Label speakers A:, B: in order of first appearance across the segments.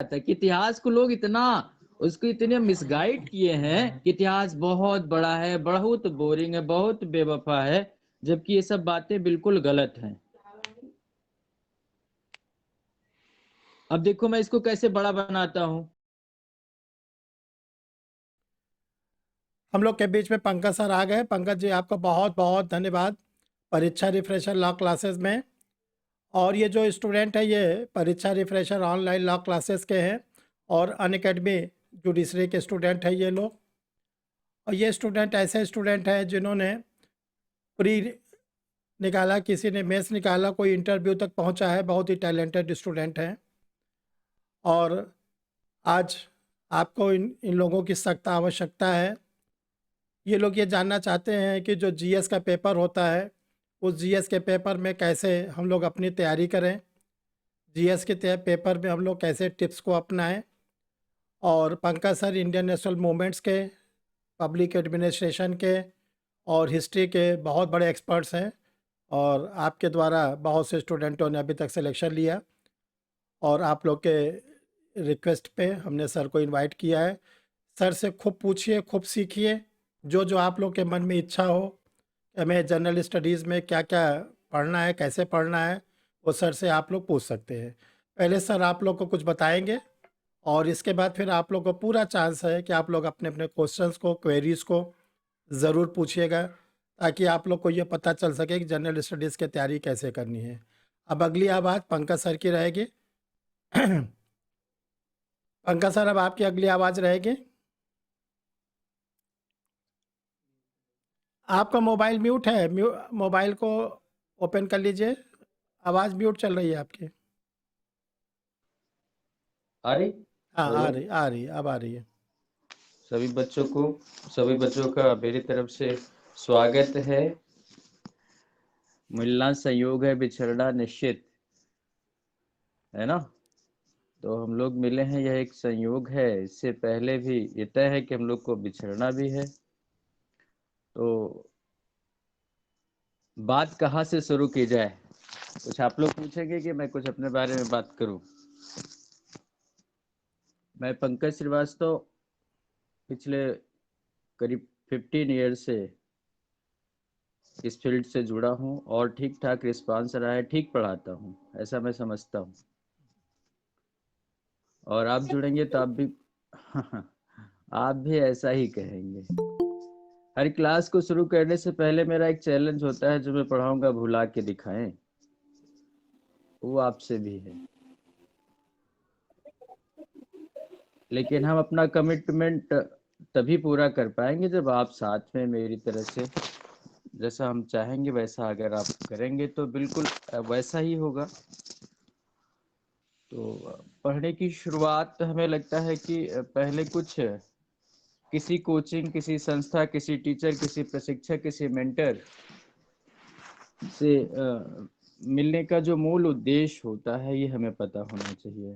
A: आता है कि इतिहास को लोग इतना उसको इतने मिसगाइड किए हैं कि इतिहास बहुत बड़ा है, बहुत बोरिंग है, बहुत बेवफा है, जबकि ये सब बातें बिल्कुल गलत हैं। अब देखो मैं इसको कैसे बड़ा बनाता हूं।
B: हम लोग के बीच में पंकज सर आ गए। पंकज जी आपका बहुत बहुत धन्यवाद परीक्षा रिफ्रेशर लॉ क्लासेस में। और ये जो स्टूडेंट है ये परीक्षा रिफ्रेशर ऑनलाइन लॉ क्लासेस के हैं और अनअकैडमी जुडिशरी के स्टूडेंट है ये लोग। और ये स्टूडेंट ऐसे स्टूडेंट हैं जिन्होंने प्री निकाला, किसी ने मेंस निकाला, कोई इंटरव्यू तक पहुंचा है, बहुत ही टैलेंटेड स्टूडेंट हैं। और आज आपको इन लोगों की सख्त आवश्यकता है। ये लोग ये जानना चाहते हैं कि जो जीएस का पेपर होता है उस जीएस के पेपर में कैसे हम लोग अपनी तैयारी करें, जीएस के पेपर में हम लोग कैसे टिप्स को अपनाएं। और Pankaj sir Indian national movements के, पब्लिक एडमिनिस्ट्रेशन के और हिस्ट्री के बहुत बड़े एक्सपर्ट्स हैं और आपके द्वारा बहुत से स्टूडेंटों ने अभी तक सिलेक्शन लिया और आप लोग के रिक्वेस्ट पे हमने सर को इनवाइट किया है। सर से खूब पूछिए, खूब सीखिए, जो आप लोग के मन में इच्छा हो कि हमें जनरल स्टडीज़ में क्या क्या पढ़ना है, कैसे पढ़ना है, वो सर से आप लोग पूछ सकते हैं। पहले सर आप लोग को कुछ बताएंगे और इसके बाद फिर आप लोग को पूरा चांस है कि आप लोग अपने अपने क्वेश्चंस को, क्वेरीज़ को ज़रूर पूछिएगा ताकि आप लोग को ये पता चल सके कि जनरल स्टडीज़ की तैयारी कैसे करनी है। अब अगली आवाज़ पंकज सर की रहेगी। पंकज सर अब आपकी अगली आवाज़ रहेगी। आपका मोबाइल म्यूट है, मोबाइल को ओपन कर लीजिए, आवाज़ म्यूट चल रही है आपकी।
A: आ रही?
B: हाँ
A: हेलो,
B: आ रही अब आ रही है।
A: सभी बच्चों का मेरी तरफ से स्वागत है। मिलना संयोग है, बिछड़ना निश्चित है ना। तो हम लोग मिले हैं, यह एक संयोग है। इससे पहले भी ये तय है कि हम लोग को बिछड़ना भी है। तो बात कहाँ से शुरू की जाए? कुछ आप लोग पूछेंगे कि मैं कुछ अपने बारे में बात करूं? मैं पंकज श्रीवास्तव पिछले करीब 15 ईयर से इस फील्ड से जुड़ा हूं और ठीक ठाक रिस्पांस रहा है, ठीक पढ़ाता हूं, ऐसा मैं समझता हूं। और आप जुड़ेंगे तो आप भी आप भी ऐसा ही कहेंगे। हर क्लास को शुरू करने से पहले मेरा एक चैलेंज होता है जो मैं पढ़ाऊंगा भुला के दिखाएं, वो आपसे भी है। लेकिन हम अपना कमिटमेंट तभी पूरा कर पाएंगे जब आप साथ में मेरी तरह से जैसा हम चाहेंगे वैसा अगर आप करेंगे तो बिल्कुल वैसा ही होगा। तो पढ़ने की शुरुआत हमें लगता है कि पहले कुछ किसी कोचिंग, किसी संस्था, किसी टीचर, किसी प्रशिक्षक, किसी मेंटर से मिलने का जो मूल उद्देश्य होता है ये हमें पता होना चाहिए।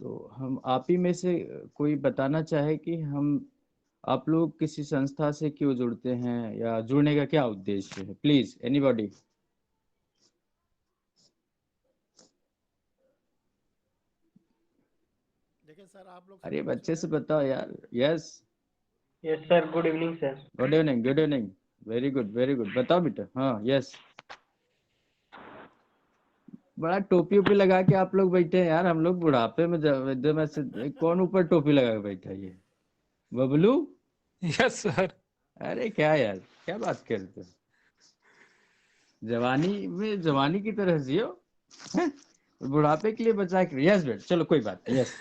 A: तो हम आप ही में से कोई बताना चाहे कि हम आप लोग किसी संस्था से क्यों जुड़ते हैं या जुड़ने का क्या उद्देश्य है? Please anybody.
B: देखिए सर आप लोग से
A: अरे
B: पूछ
A: बच्चे
B: रहे
A: से
B: हैं।
A: बताओ यार। Yes
C: yes sir, good evening sir.
A: Good evening, good evening. Very good, very good. बताओ बेटा। हाँ यस। बड़ा टोपी ओपी लगा के आप लोग बैठे हैं यार। हम लोग बुढ़ापे में एकदम ऐसे। कौन ऊपर टोपी लगा के बैठा है ये? बबलू?
D: Yes sir.
A: अरे क्या यार, क्या बात करते हो? जवानी में जवानी की तरह जियो, हैं? बुढ़ापे के लिए बचा के। यस बेटा, चलो कोई बात नहीं। यस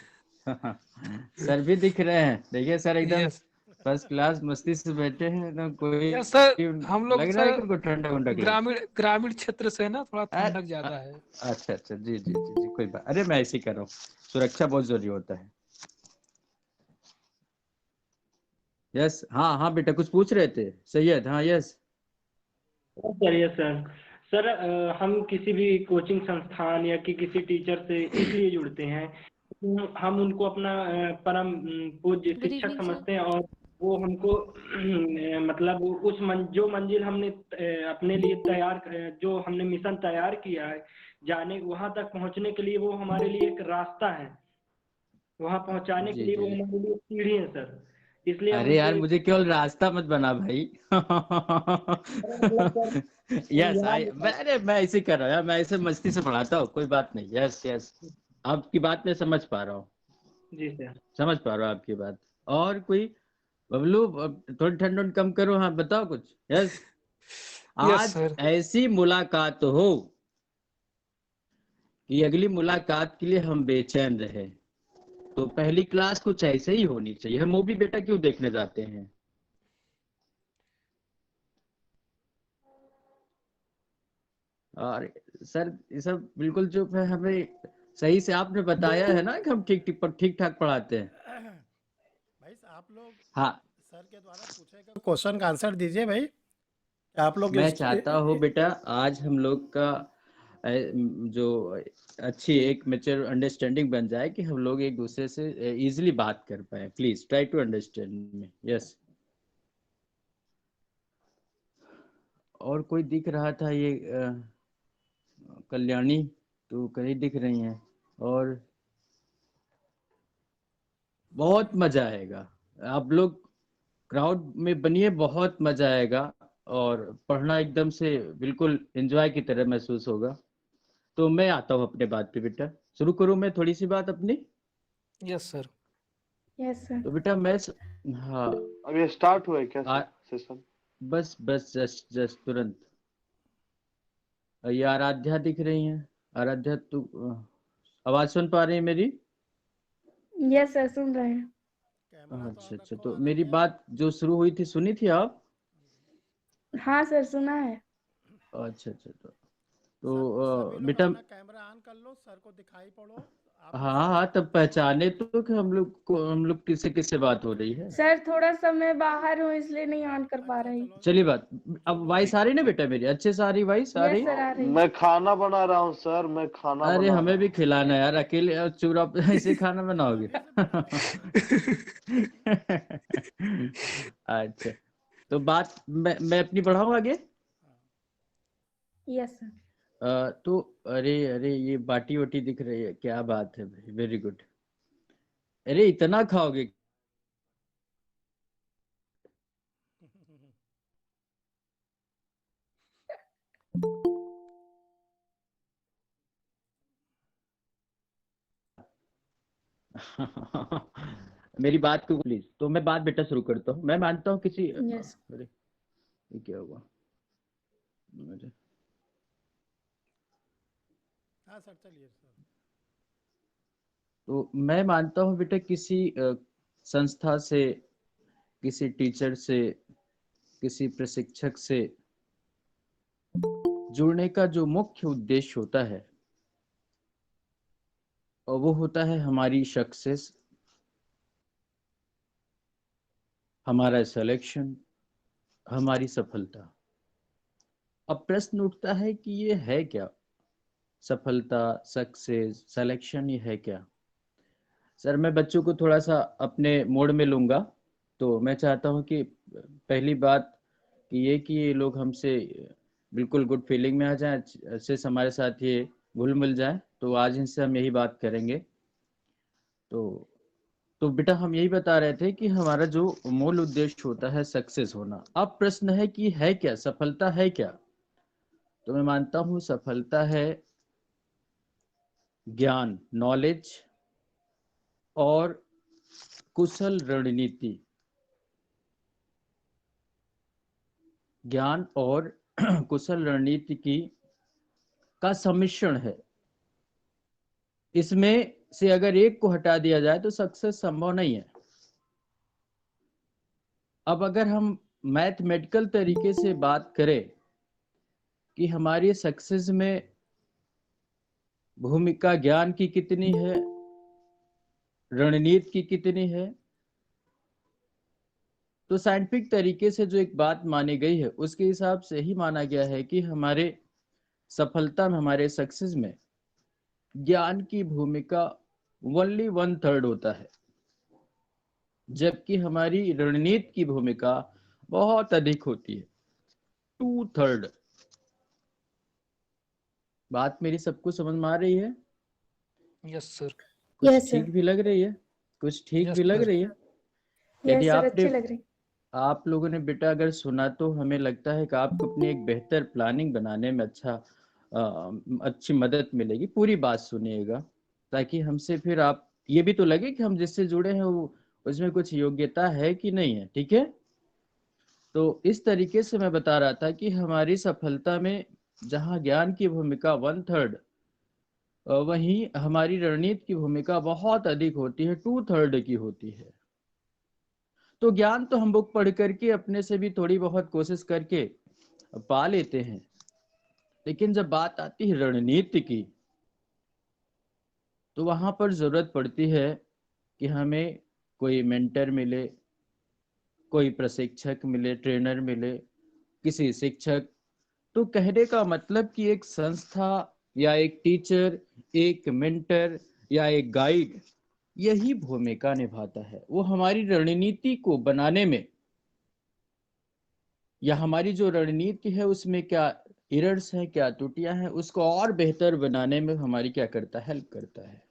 A: सर भी दिख रहे हैं, देखिए सर एकदम
D: यस
A: फर्स्ट क्लास मस्ती से बैठे हैं एकदम। कोई
D: यस सर, हम लोग
A: लग रहा है कि
D: सर
A: उनको ठंडा उंडा लग।
D: ग्रामीण ग्रामीण क्षेत्र से ना थोड़ा ठंडक
A: अच्छा
D: ज्यादा है।
A: अच्छा, जी जी जी जी, कोई बात। अरे मैं ऐसे ही कर रहा हूँ, सुरक्षा बहुत जरूरी होता है। यस हाँ हाँ बेटा, कुछ पूछ रहे थे सैयद। हाँ yes.
C: Sir yes sir. Sir हम किसी भी कोचिंग संस्थान या कि किसी टीचर से इसलिए जुड़ते हैं, हम उनको अपना परम पूज्य
E: गुड
C: शिक्षक
E: इवनिंग सर।
C: समझते हैं और वो हमको मतलब जो मंजिल हमने अपने लिए तैयार जो हमने मिशन तैयार किया है, जाने वहां तक पहुंचने के लिए वो हमारे लिए एक रास्ता है। वहां पहुंचाने के
A: जी
C: लिए वो
A: जी।
C: हमारे लिए सीढ़ी है सर, इसलिए हम
A: अरे यार,
C: उनको
A: मुझे केवल रास्ता मत बना भाई।
C: मतलब सर
A: यस
C: यहाँ
A: आई, मैं ऐसे कर रहा हूँ यार, मैं ऐसे मस्ती से पढ़ाता हूँ, कोई बात नहीं। यस यस, आपकी बात मैं समझ पा रहा हूँ,
C: जी सर।
A: समझ पा रहा हूँ आपकी बात। और कोई? बबलू, अब थोड़ी ठंड उंड कम करो, हाँ बताओ कुछ। यस,
D: यस
A: आज
D: सर।
A: ऐसी मुलाकात हो कि अगली मुलाकात के लिए हम बेचैन रहे। तो पहली क्लास कुछ ऐसे ही होनी चाहिए। हम मूवी बेटा क्यों देखने जाते हैं? और सर ये सब बिल्कुल चुप है, हमें सही से आपने बताया है ना कि हम ठीक ठाक पढ़ाते हैं।
B: भाई आप लोग
A: हाँ,
B: सर के द्वारा पूछे गए क्वेश्चन का आंसर दीजिए भाई। आप लोग
A: मैं चाहता हूँ बेटा आज हम लोग का जो अच्छी एक मेच्योर अंडरस्टैंडिंग बन जाए कि हम लोग एक दूसरे से इजीली बात कर पाए। Please try to understand me. Yes. और कोई दिख रहा था ये कल्याणी तो कहीं दिख रही हैं। और बहुत मजा आएगा, आप लोग क्राउड में बनिए, बहुत मजा आएगा। और पढ़ना एकदम से बिल्कुल एंजॉय की तरह महसूस होगा। तो मैं आता हूँ अपने बात पे बेटा, शुरू करूँ मैं थोड़ी सी बात अपनी।
D: Yes sir.
E: Yes sir.
A: तो बेटा हाँ,
F: अब ये स्टार्ट हुआ है क्या
A: आ,
F: सेशन?
A: बस बस जस्ट जस्ट तुरंत। ये आराध्या दिख रही हैं। आराध्या तू आवाज सुन पा रही है मेरी?
E: यस सर, सुन रहे हैं।
B: कैमरा तो
A: अच्छा
B: आप
A: अच्छा,
B: रखो
A: तो मेरी
B: आराध्या।
A: बात जो शुरू हुई थी सुनी थी आप?
E: हाँ सर, सुना है।
A: अच्छा अच्छा,
B: सब
A: तो
B: सभी लोग
A: बेटा
B: अपना कैमरा ऑन कर लो, सर को दिखाई पड़ो। आप भी
A: हाँ
B: सर
A: हाँ,
B: को
A: तब पहचाने तो कि हम लोग किससे किससे बात हो रही है।
E: सर थोड़ा सा मैं बाहर हूँ इसलिए नहीं ऑन कर पा
B: अच्छा
E: रही।
B: चलो
A: चलिए बात,
B: जो
A: अब
B: लोग
A: वॉइस आ रही ना बेटा मेरी, अच्छे से आ रही वॉइस आ
E: यस
A: रही?
E: सर, आ रही।
F: मैं खाना बना रहा हूँ सर, मैं खाना
A: अरे
F: बना
A: हमें
F: रहा
A: भी
F: हूँ।
A: खिलाना यार, अकेले और चुप ऐसे खाना बनाओगे?
B: अभी से बना रहे हैं।
A: अच्छा, तो बात मैं अपनी बढ़ाऊं आगे।
E: Yes sir.
A: तो अरे अरे, ये बाटी वटी दिख रही है, क्या बात है भाई, वेरी गुड। अरे इतना खाओगे? मेरी बात को प्लीज, तो मैं बात बेटा शुरू करता हूँ। मैं मानता हूँ किसी
E: यस।
A: अरे ये क्या हुआ मुझे?
B: हाँ सर, चलिए सर।
A: तो मैं मानता हूँ बेटा किसी संस्था से, किसी टीचर से, किसी प्रशिक्षक से जुड़ने का जो मुख्य उद्देश्य होता है, और वो होता है हमारी सक्सेस, हमारा सिलेक्शन, हमारी सफलता। अब प्रश्न उठता है कि ये है क्या? सफलता, सक्सेस, सिलेक्शन, ये है क्या? सर मैं बच्चों को थोड़ा सा अपने मोड में लूंगा। तो मैं चाहता हूँ कि पहली बात कि ये लोग हमसे बिल्कुल गुड फीलिंग में आ जाएं, अच्छे से हमारे साथ ये घुल मिल जाए। तो आज इनसे हम यही बात करेंगे। तो तो बेटा हम यही बता रहे थे कि हमारा जो मूल उद्देश्य होता है सक्सेस होना। अब प्रश्न है कि है क्या, सफलता है क्या? तो मैं मानता हूँ सफलता है ज्ञान, नॉलेज और कुशल रणनीति। ज्ञान और कुशल रणनीति की का सम्मिश्रण है। इसमें से अगर एक को हटा दिया जाए तो सक्सेस संभव नहीं है। अब अगर हम मैथमेटिकल तरीके से बात करें कि हमारी सक्सेस में भूमिका ज्ञान की कितनी है, रणनीति की कितनी है, तो साइंटिफिक तरीके से जो एक बात मानी गई है उसके हिसाब से ही माना गया है कि हमारे सफलता में, हमारे सक्सेस में ज्ञान की भूमिका ओनली 1/3 होता है, जबकि हमारी रणनीति की भूमिका बहुत अधिक होती है, 2/3। बात मेरी सबको समझ में आ रही है?
D: Yes sir.
A: कुछ
E: यस सर।
A: ठीक भी लग रही है? कुछ ठीक
D: Yes,
A: भी लग
D: sir.
A: रही है?
E: यस
A: यदि
E: सर,
A: आपने
E: अच्छी लग रही।
A: आप लोगों ने बेटा अगर सुना तो हमें लगता है कि आपको अपनी एक बेहतर प्लानिंग बनाने में अच्छी मदद मिलेगी। पूरी बात सुनिएगा ताकि हमसे फिर आप ये भी तो लगे कि हम जिससे जुड़े हैं वो उसमें कुछ योग्यता है कि नहीं है। ठीक है, तो इस तरीके से मैं बता रहा था कि हमारी सफलता में जहाँ ज्ञान की भूमिका 1/3, वहीं हमारी रणनीति की भूमिका बहुत अधिक होती है, 2/3 की होती है। तो ज्ञान तो हम बुक पढ़ करके अपने से भी थोड़ी बहुत कोशिश करके पा लेते हैं, लेकिन जब बात आती है रणनीति की तो वहां पर जरूरत पड़ती है कि हमें कोई मेंटर मिले, कोई प्रशिक्षक मिले, ट्रेनर मिले, किसी शिक्षक। तो कहने का मतलब कि एक संस्था या एक टीचर, एक मेंटर या एक गाइड यही भूमिका निभाता है। वो हमारी रणनीति को बनाने में या हमारी जो रणनीति है उसमें क्या एरर्स हैं, क्या त्रुटियां हैं, उसको और बेहतर बनाने में हमारी क्या करता है, हेल्प करता है।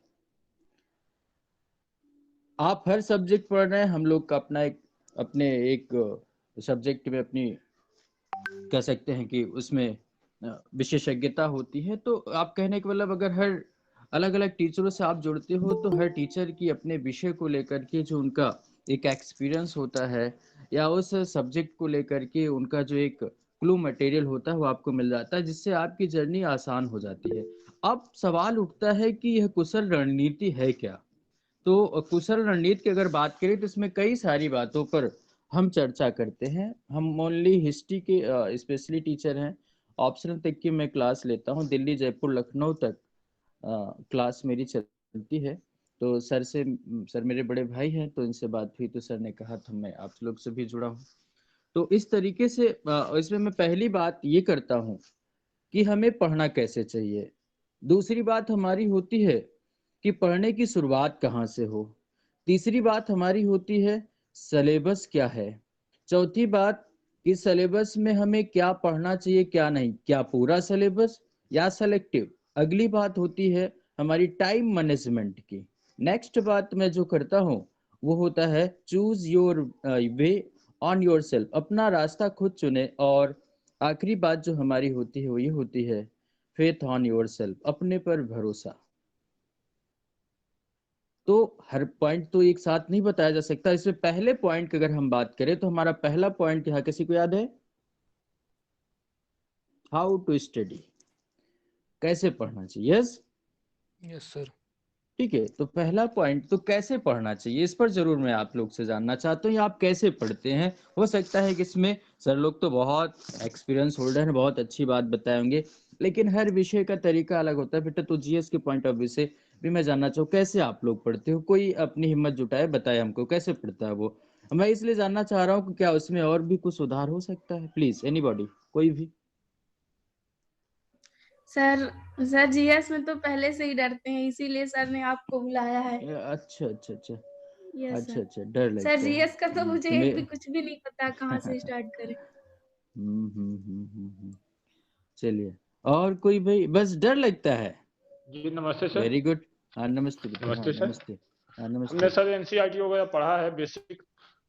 A: आप हर सब्जेक्ट पढ़ रहे हैं, हम लोग का अपने एक सब्जेक्ट में अपनी कह सकते हैं कि उसमें विशेषज्ञता होती है। तो आप कहने के मतलब अगर हर अलग अलग टीचरों से आप जुड़ते हो तो हर टीचर की अपने विषय को लेकर के जो उनका एक एक्सपीरियंस होता है या उस सब्जेक्ट को लेकर के उनका जो एक क्लू मटेरियल होता है वो आपको मिल जाता है, जिससे आपकी जर्नी आसान हो जाती है। अब सवाल उठता है कि यह कुशल रणनीति है क्या? तो कुशल रणनीति की अगर बात करें तो इसमें कई सारी बातों पर हम चर्चा करते हैं। हम ओनली हिस्ट्री के स्पेशली टीचर हैं। ऑप्शनल तक की मैं क्लास लेता हूँ, दिल्ली जयपुर लखनऊ तक क्लास मेरी चलती है। तो सर मेरे बड़े भाई हैं, तो इनसे बात हुई तो सर ने कहा था मैं आप लोग से भी जुड़ा हूँ। तो इस तरीके से इसमें मैं पहली बात ये करता हूँ कि हमें पढ़ना कैसे चाहिए। दूसरी बात हमारी होती है कि पढ़ने की शुरुआत कहाँ से हो। तीसरी बात हमारी होती है सिलेबस क्या है। चौथी बात कि सिलेबस में हमें क्या पढ़ना चाहिए क्या नहीं, क्या पूरा सिलेबस या सेलेक्टिव। अगली बात होती है हमारी टाइम मैनेजमेंट की। नेक्स्ट बात मैं जो करता हूँ वो होता है choose your way on your self, अपना रास्ता खुद चुने। और आखिरी बात जो हमारी होती है वो ये होती है फेथ ऑन योर सेल्फ, अपने पर भरोसा। तो हर पॉइंट तो एक साथ नहीं बताया जा सकता। इसमें पहले पॉइंट की अगर हम बात करें तो हमारा पहला पॉइंट क्या, किसी को याद है? हाउ टू स्टडी, कैसे पढ़ना चाहिए। Yes,
D: Yes, sir.
A: ठीक है। तो पहला पॉइंट तो कैसे पढ़ना चाहिए, इस पर जरूर मैं आप लोग से जानना चाहता हूँ। आप कैसे पढ़ते हैं? हो सकता है कि इसमें सर लोग तो बहुत एक्सपीरियंस होल्डर हैं, बहुत अच्छी बात बताए होंगे, लेकिन हर विषय का तरीका अलग होता है बेटा। तो जीएस के पॉइंट ऑफ व्यू से भी मैं जानना चाहूँ कैसे आप लोग पढ़ते हो। कोई अपनी हिम्मत जुटाए, बताए हमको कैसे पढ़ता है वो। मैं इसलिए जानना चाह रहा हूँ कि क्या उसमें और भी कुछ सुधार हो सकता है। प्लीज एनीबॉडी, कोई भी।
E: सर सर जीएस में तो पहले से ही डरते हैं, इसीलिए सर ने आपको बुलाया है।
A: अच्छा अच्छा अच्छा
E: यस
A: अच्छा
E: सर।
A: अच्छा, डर
E: सर
A: लगता है।
E: जीएस का तो मुझे
A: मैं
E: एक भी कुछ भी नहीं पता कहाँ से स्टार्ट करें।
A: चलिए, और कोई भाई? बस डर लगता है।
G: जी नमस्ते सर।
A: Very good. हाँ नमस्ते बेटा, हाँ
G: नमस्ते सर।
A: नमस्ते, हाँ
G: हमने
A: नमस्ते।
G: सर एनसीईआरटी वगैरह पढ़ा है, बेसिक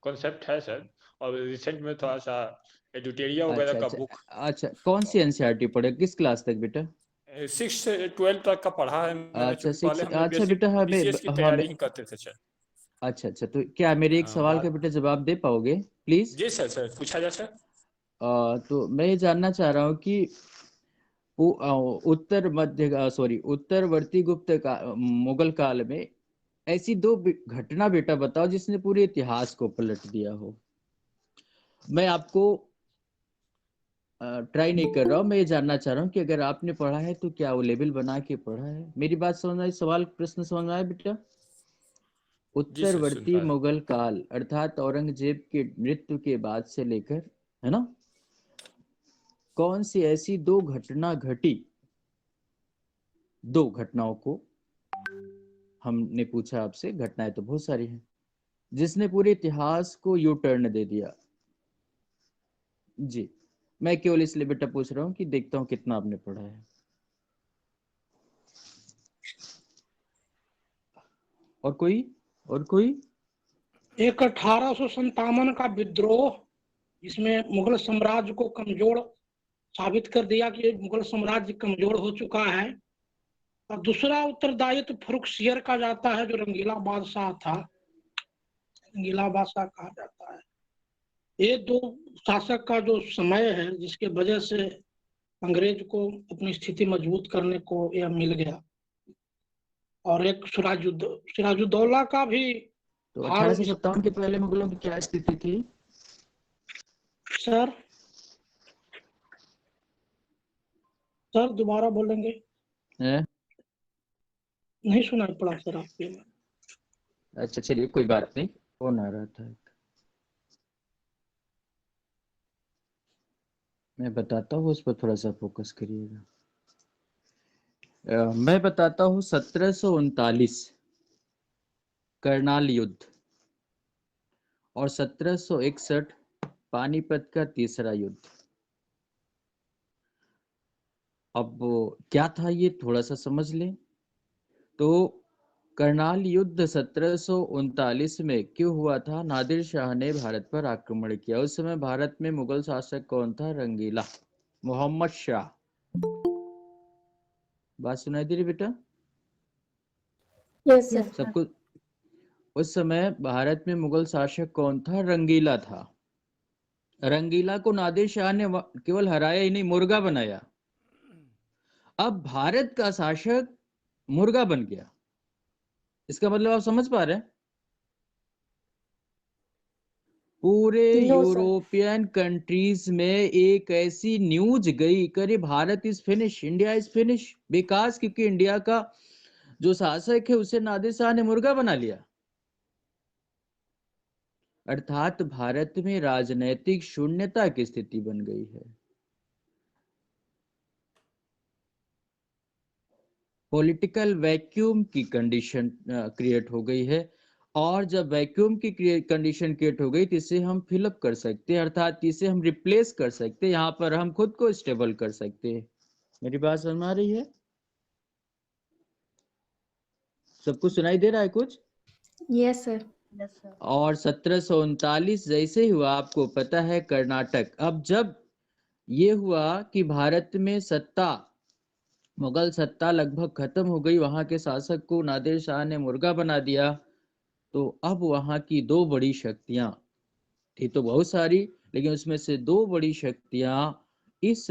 G: कॉन्सेप्ट है सर, और रिसेंट में थोड़ा सा एडुटेरिया वगैरह
A: अच्छा
G: का
A: अच्छा
G: बुक
A: अच्छा, कौन सी एनसीईआरटी पढ़े, किस क्लास तक बेटा?
G: 6 से 12 तक का पढ़ा है मैंने,
A: अच्छा
G: चूंकि पहले
A: सिक्स,
G: हमने
A: अच्छा
G: बेसिक
A: बेटा
G: बीसीएस की
A: हमें
G: तैयारी ही करते थे सर।
A: अच्छा अच्छा, तो क्या मेरे एक सवाल का
G: बाद
A: बेटा जवाब दे पाओगे प्लीज?
G: जी सर, सर पूछा जाए सर।
A: तो मैं ये जानना चाह रहा हूँ कि उत्तरवर्ती गुप्त का मुगल काल में ऐसी दो घटना बेटा बताओ जिसने पूरे इतिहास को पलट दिया हो। मैं आपको ट्राई नहीं कर रहा हूँ, मैं ये जानना चाह रहा हूँ कि अगर आपने पढ़ा है तो क्या वो लेवल बना के पढ़ा है। मेरी बात समझ में आई? सवाल प्रश्न समझ में आया बेटा?
G: जी सर, सुन
A: उत्तरवर्ती
G: पा रहे।
A: मुगल काल अर्थात औरंगजेब के मृत्यु के बाद से लेकर, है ना, कौन सी ऐसी दो घटना घटी, दो घटनाओं को हमने पूछा आपसे। घटनाएं तो बहुत सारी हैं जिसने पूरे इतिहास को यू टर्न दे दिया। जी, मैं केवल इसलिए बेटा पूछ रहा हूँ कि देखता हूँ कितना आपने पढ़ा है। और कोई? और कोई?
H: एक 1857 का विद्रोह, जिसमें मुगल साम्राज्य को कमजोर साबित कर दिया कि मुगल साम्राज्य कमजोर हो चुका है। और दूसरा उत्तरदायित्व फर्रुखसियर का जाता है, जो रंगीला बादशाह था, रंगीला बादशाह कहा जाता है। ये दो शासक का जो समय है, जिसके वजह से अंग्रेज को अपनी स्थिति मजबूत करने को यह मिल गया। और एक सिराजुद्दौला का भी
A: तो
H: हाल
A: 1857 के पहले मुगलों की क्या स्थिति थी?
H: सर दोबारा बोलेंगे?
A: हैं?
H: नहीं सुना पड़ा सर आपके।
A: अच्छा चलिए कोई बात नहीं, फोन आ रहा था। मैं बताता हूँ, उस पर थोड़ा सा फोकस करिएगा। मैं बताता हूँ 1739 करनाल युद्ध और 1761 पानीपत का तीसरा युद्ध। अब क्या था ये थोड़ा सा समझ लें। तो करनाल युद्ध 1739 में क्यों हुआ था? नादिर शाह ने भारत पर आक्रमण किया। उस समय भारत में मुगल शासक कौन था? रंगीला, मोहम्मद शाह। बात सुनाई दे रही बेटा?
E: Yes sir.
A: सबको उस समय भारत में मुगल शासक कौन था? रंगीला था। रंगीला को नादिर शाह ने केवल हराया ही नहीं, मुर्गा बनाया। अब भारत का शासक मुर्गा बन गया। इसका मतलब आप समझ पा रहे हैं? पूरे यूरोपियन कंट्रीज में एक ऐसी न्यूज गई कि Bharat is finish, India is finish, because क्योंकि इंडिया का जो शासक है उसे नादिर शाह ने मुर्गा बना लिया। अर्थात भारत में राजनैतिक शून्यता की स्थिति बन गई है। पॉलिटिकल वैक्यूम की कंडीशन क्रिएट हो गई है। और जब वैक्यूम की कंडीशन क्रिएट हो गई तो इसे हम फिलअप कर सकते हैं, अर्थात इसे हम रिप्लेस कर सकते हैं, यहाँ पर हम खुद को स्टेबल कर सकते हैं। मेरी बात समझ में आ रही है? सबको सुनाई दे रहा है कुछ?
E: Yes sir.
A: और 1739 जैसे हुआ, आपको पता है कर्नाटक, अब जब ये हुआ कि भारत में सत्ता, मुगल सत्ता लगभग खत्म हो गई, वहां के शासक को नादिर शाह ने मुर्गा बना दिया, तो अब वहां की दो बड़ी शक्तियां थी, तो बहुत सारी, लेकिन उसमें से दो बड़ी शक्तियां इस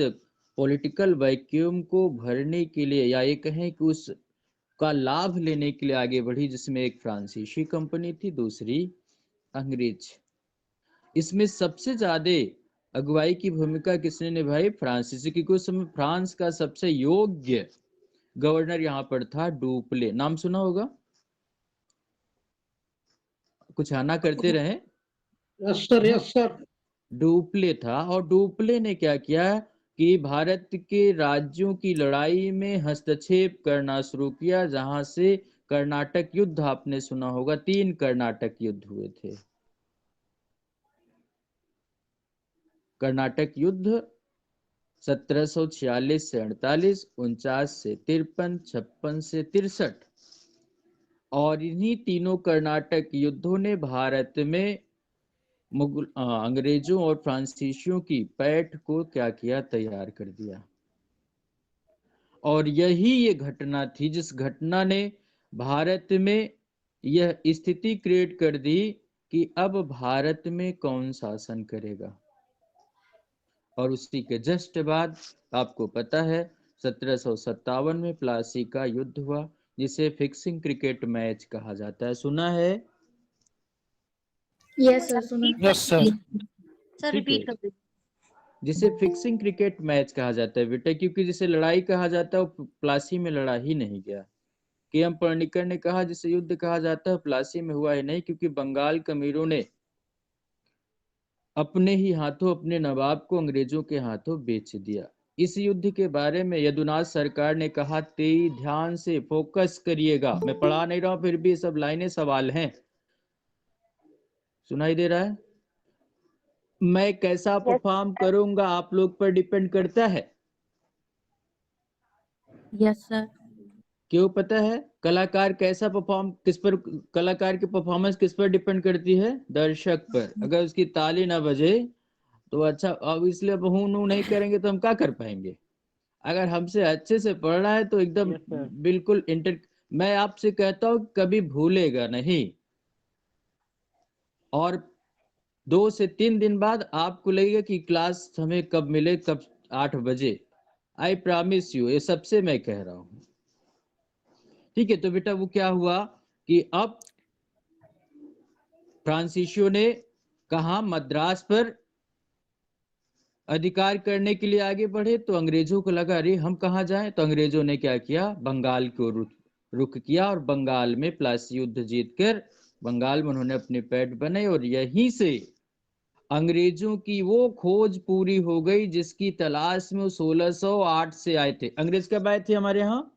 A: पॉलिटिकल वैक्यूम को भरने के लिए, या ये कहें कि उस का लाभ लेने के लिए आगे बढ़ी, जिसमें एक फ्रांसीसी कंपनी थी, दूसरी अंग्रेज। इसमें सबसे ज्यादा अगुवाई की भूमिका किसने निभाई? फ्रांसीसी, क्योंकि उस समय फ्रांस का सबसे योग्य गवर्नर यहाँ पर था डुप्ले। नाम सुना होगा? कुछ आना करते रहे।
H: Yes sir, yes sir.
A: डुप्ले था, और डुप्ले ने क्या किया कि भारत के राज्यों की लड़ाई में हस्तक्षेप करना शुरू किया, जहां से कर्नाटक युद्ध आपने सुना होगा, 3 कर्नाटक युद्ध हुए थे। कर्नाटक युद्ध 1746 से 48, 49 से 53, 56 से 63, और इन्हीं तीनों कर्नाटक युद्धों ने भारत में मुगल अंग्रेजों और फ्रांसीसियों की पैठ को क्या किया? तैयार कर दिया। और यही ये घटना थी जिस घटना ने भारत में यह स्थिति क्रिएट कर दी कि अब भारत में कौन शासन करेगा। और उसी के जस्ट बाद आपको पता है 1757 में प्लासी का युद्ध हुआ, जिसे फिक्सिंग क्रिकेट मैच कहा जाता है। सुना है?
E: यस सर, सुना।
B: Yes sir.
I: सर रिपीट कर दीजिए।
A: जिसे फिक्सिंग क्रिकेट मैच कहा जाता है बेटा, क्योंकि जिसे लड़ाई कहा जाता है वो प्लासी में लड़ा ही नहीं गया। के.एम. पर्णिकर ने कहा जिसे युद्ध कहा जाता है प्लासी में हुआ ही नहीं, क्योंकि बंगाल कमीरों ने अपने ही हाथों अपने नवाब को अंग्रेजों के हाथों बेच दिया। इस युद्ध के बारे में यदुनाथ सरकार ने कहा, तेरी ध्यान से फोकस करिएगा। मैं पढ़ा नहीं रहा हूं, फिर भी सब लाइनें सवाल हैं। सुनाई दे रहा है? मैं कैसा परफॉर्म करूंगा आप लोग पर डिपेंड करता है।
I: Yes sir.
A: क्यों पता है? कलाकार कैसा परफॉर्म, किस पर, कलाकार की परफॉर्मेंस किस पर डिपेंड करती है? दर्शक पर। अगर उसकी ताली ना बजे तो अच्छा, अब इसलिए अब हूं नू नहीं करेंगे तो हम क्या कर पाएंगे? अगर हमसे अच्छे से पढ़ रहा है तो एकदम
C: यस सर।
A: बिल्कुल मैं आपसे कहता हूँ कभी भूलेगा नहीं, और 2 से 3 दिन बाद आपको लगेगा कि क्लास हमें कब मिले, कब 8 बजे। आई प्रॉमिस यू, ये सबसे मैं कह रहा हूँ। ठीक है, तो बेटा वो क्या हुआ कि अब फ्रांसीसियो ने कहा मद्रास पर अधिकार करने के लिए आगे बढ़े, तो अंग्रेजों को लगा अरे हम कहाँ जाएं, तो अंग्रेजों ने क्या किया, बंगाल को रुख किया, और बंगाल में प्लासी युद्ध जीतकर बंगाल में उन्होंने अपने पैठ बनाए, और यहीं से अंग्रेजों की वो खोज पूरी हो गई जिसकी तलाश में वो 1608 से आए थे। अंग्रेज कब आए थे हमारे यहाँ?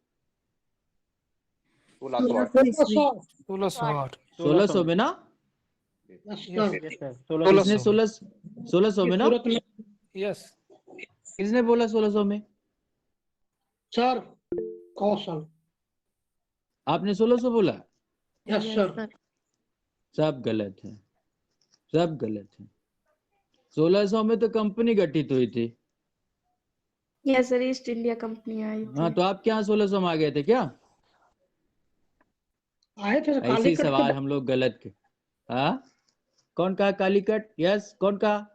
D: 1608
A: 1600 में ना?
C: Yes sir.
A: किसने 1600 में ना?
H: सूरत में
D: यस
A: किसने बोला 1600 में?
H: सर कौशल।
A: आपने 1600 बोला?
H: Yes sir.
A: सब गलत है, सब गलत है। 1600 में तो कंपनी गठित हुई थी।
E: Yes sir, East India company आई
A: हाँ,
E: थी।
A: तो आप क्या 1600 में आ गए थे क्या?
H: आए थे
A: ऐसे ही
H: कालीकट
A: सवाल
H: के
A: हम लोग गलत के। हाँ, कौन कहा कालीकट? यस, कौन कहा?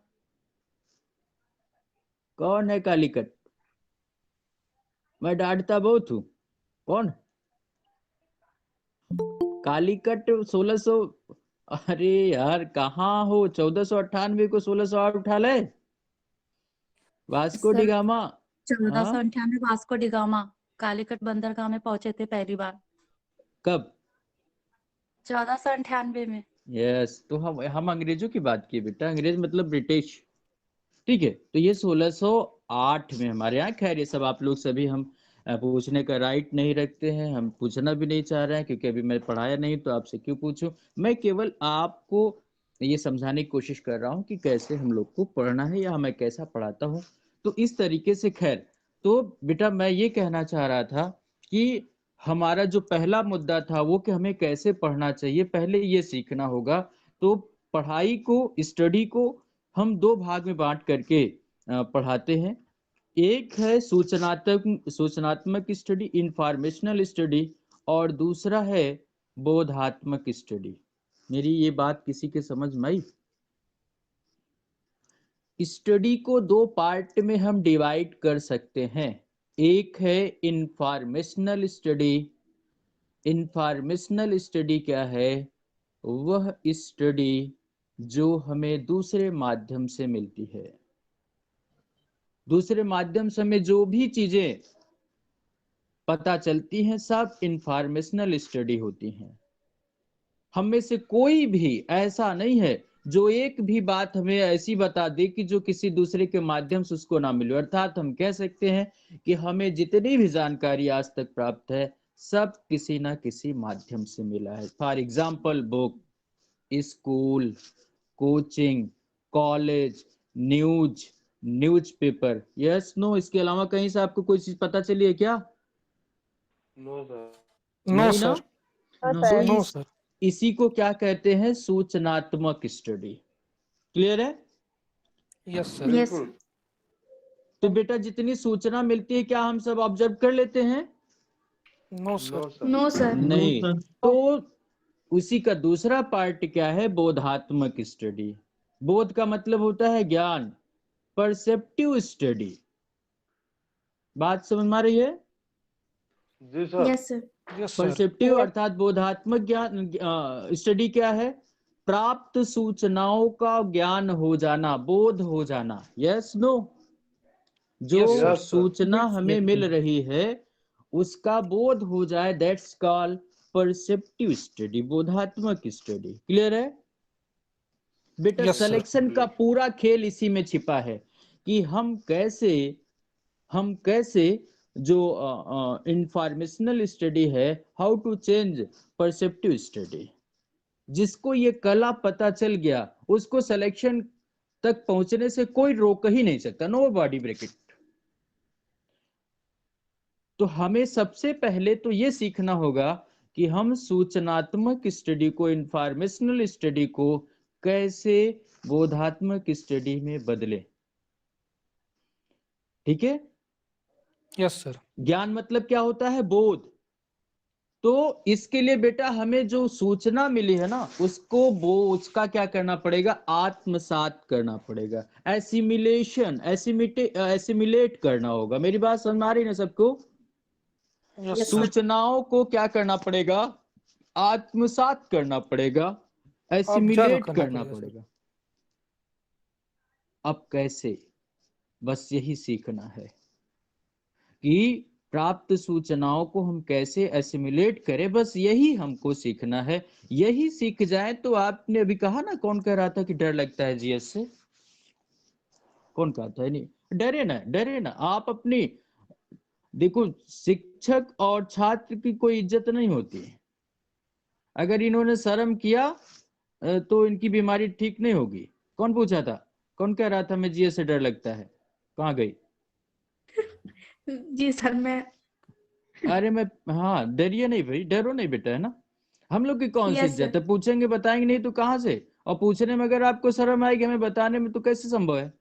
A: कौन है कालीकट? मैं डांटता बहुत हूँ। कौन कालीकट? 1600? अरे यार कहाँ हो, 1498 को 1608 उठा ले Vasco D
I: sir
A: gamma.
I: 1498 Vasco D gamma Calicut बंदरगाह में पहुंचे थे पहली बार
A: कब?
I: 1498 में।
A: यस, तो हम अंग्रेजों की बात की बेटा, अंग्रेज मतलब ब्रिटिश। ठीक है, तो ये 1608 में हमारे यहाँ, खैर ये सब आप लोग सभी हम पूछने का राइट नहीं रखते हैं, हम पूछना भी नहीं चाह रहे हैं, क्योंकि अभी मैं पढ़ाया नहीं तो आपसे क्यों पूछूं। मैं केवल आपको ये समझाने की कोशिश कर रहा हूँ कि कैसे हम लोग को पढ़ना है, या मैं कैसा पढ़ाता हूँ। तो इस तरीके से, खैर तो बेटा मैं ये कहना चाह रहा था कि हमारा जो पहला मुद्दा था वो कि हमें कैसे पढ़ना चाहिए, पहले ये सीखना होगा। तो पढ़ाई को, स्टडी को हम 2 भाग में बांट करके पढ़ाते हैं। एक है सूचनात्मक स्टडी, इंफॉर्मेशनल स्टडी, और दूसरा है बोधात्मक स्टडी। मेरी ये बात किसी के समझ में आई? स्टडी को 2 पार्ट में हम डिवाइड कर सकते हैं। एक है इंफॉर्मेशनल स्टडी। इंफॉर्मेशनल स्टडी क्या है? वह स्टडी जो हमें दूसरे माध्यम से मिलती है। दूसरे माध्यम से हमें जो भी चीजें पता चलती हैं सब इंफॉर्मेशनल स्टडी होती हैं। हम में से कोई भी ऐसा नहीं है जो एक भी बात हमें ऐसी बता दे कि जो किसी दूसरे के माध्यम से उसको ना मिले। अर्थात हम कह सकते हैं कि हमें जितनी भी जानकारी आज तक प्राप्त है सब किसी ना किसी माध्यम से मिला है। For example book, school, coaching, college, newspaper. Yes no, इसके अलावा कहीं से आपको कोई चीज पता चली है क्या?
F: No sir.
D: नो
A: नहीं ना?
D: सर नो सर
A: इसी को क्या कहते हैं? सूचनात्मक स्टडी। क्लियर है?
D: यस सर
E: यस
F: बिल्कुल।
A: तो बेटा जितनी सूचना मिलती है क्या हम सब ऑब्जर्व कर लेते हैं?
D: No sir
F: no sir.
E: No sir.
A: नहीं। तो उसी का दूसरा पार्ट क्या है? बोधात्मक स्टडी। बोध का मतलब होता है ज्ञान, परसेप्टिव स्टडी। बात समझ में आ रही है?
F: जी sir.
E: Yes sir.
D: Yes sir
A: perceptive अर्थात बोधात्मक ज्ञान स्टडी क्या है? प्राप्त सूचनाओं का ज्ञान हो जाना, बोध हो जाना। Yes no? जो
D: Yes, sir.
F: Yes sir.
A: सूचना हमें मिल रही है उसका बोध हो जाए, दैट्स कॉल्ड परसेप्टिव स्टडी, बोधात्मक स्टडी। क्लियर है बेटा?
D: Yes, sir.
A: सिलेक्शन का पूरा खेल इसी में छिपा है कि हम कैसे जो इंफॉर्मेशनल स्टडी है, how to change perceptive study. जिसको ये कला पता चल गया उसको सिलेक्शन तक पहुंचने से कोई रोक ही नहीं सकता। Nobody bracket. तो हमें सबसे पहले तो ये सीखना होगा कि हम सूचनात्मक स्टडी को, इंफॉर्मेशनल स्टडी को कैसे बोधात्मक स्टडी में बदले। ठीक है,
D: यस सर।
A: ज्ञान मतलब क्या होता है? बोध। तो इसके लिए बेटा हमें जो सूचना मिली है ना, उसका क्या करना पड़ेगा? आत्मसात करना पड़ेगा, एसिमिलेट करना होगा। मेरी बात समझ आ रही ना सबको?
D: Yes sir.
A: सूचनाओं को क्या करना पड़ेगा? आत्मसात करना पड़ेगा,
D: ऑब्जर्व
A: एसिमिलेट करना
D: सर।
A: पड़ेगा। अब कैसे? बस यही सीखना है कि प्राप्त सूचनाओं को हम कैसे एसिमिलेट करें, बस यही हमको सीखना है। यही सीख जाए तो आपने अभी कहा ना, कौन कह रहा था कि डर लगता है जीएस से? कौन कहा था? नहीं, डरे ना, डरे ना। आप अपनी देखो, शिक्षक और छात्र की कोई इज्जत नहीं होती। अगर इन्होंने शर्म किया तो इनकी बीमारी ठीक नहीं होगी। कौन पूछा था? कौन कह रहा था मैं जीएस से डर लगता है? कहाँ गई?
E: जी सर मैं।
A: अरे मैं, हाँ, डरिए नहीं भाई, डरो नहीं बेटा, है ना। हम लोग की कौन सी
E: यस
A: इज्जत
E: सर।
A: है? पूछेंगे बताएंगे नहीं तो कहाँ से? और पूछने में अगर आपको शर्म आएगी हमें बताने में, तो कैसे संभव है?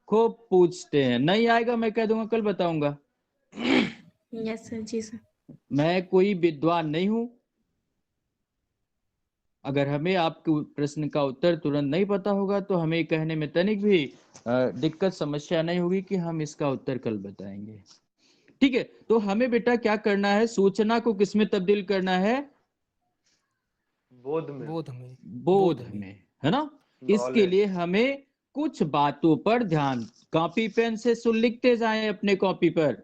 A: खूब पूछते हैं, नहीं आएगा मैं कह दूंगा कल बताऊंगा।
E: Yes sir. जी सर।
A: मैं कोई विद्वान नहीं हूं। अगर हमें आपके प्रश्न का उत्तर तुरंत नहीं पता होगा तो हमें कहने में तनिक भी दिक्कत, समस्या नहीं होगी कि हम इसका उत्तर कल बताएंगे। ठीक है, तो हमें बेटा क्या करना है? सूचना को किसमें तब्दील करना है?
F: बोध में।
A: बोध में, है ना। इसके
F: Knowledge।
A: लिए हमें कुछ बातों पर ध्यान, कॉपी पेन से लिखते जाएं अपने कॉपी पर।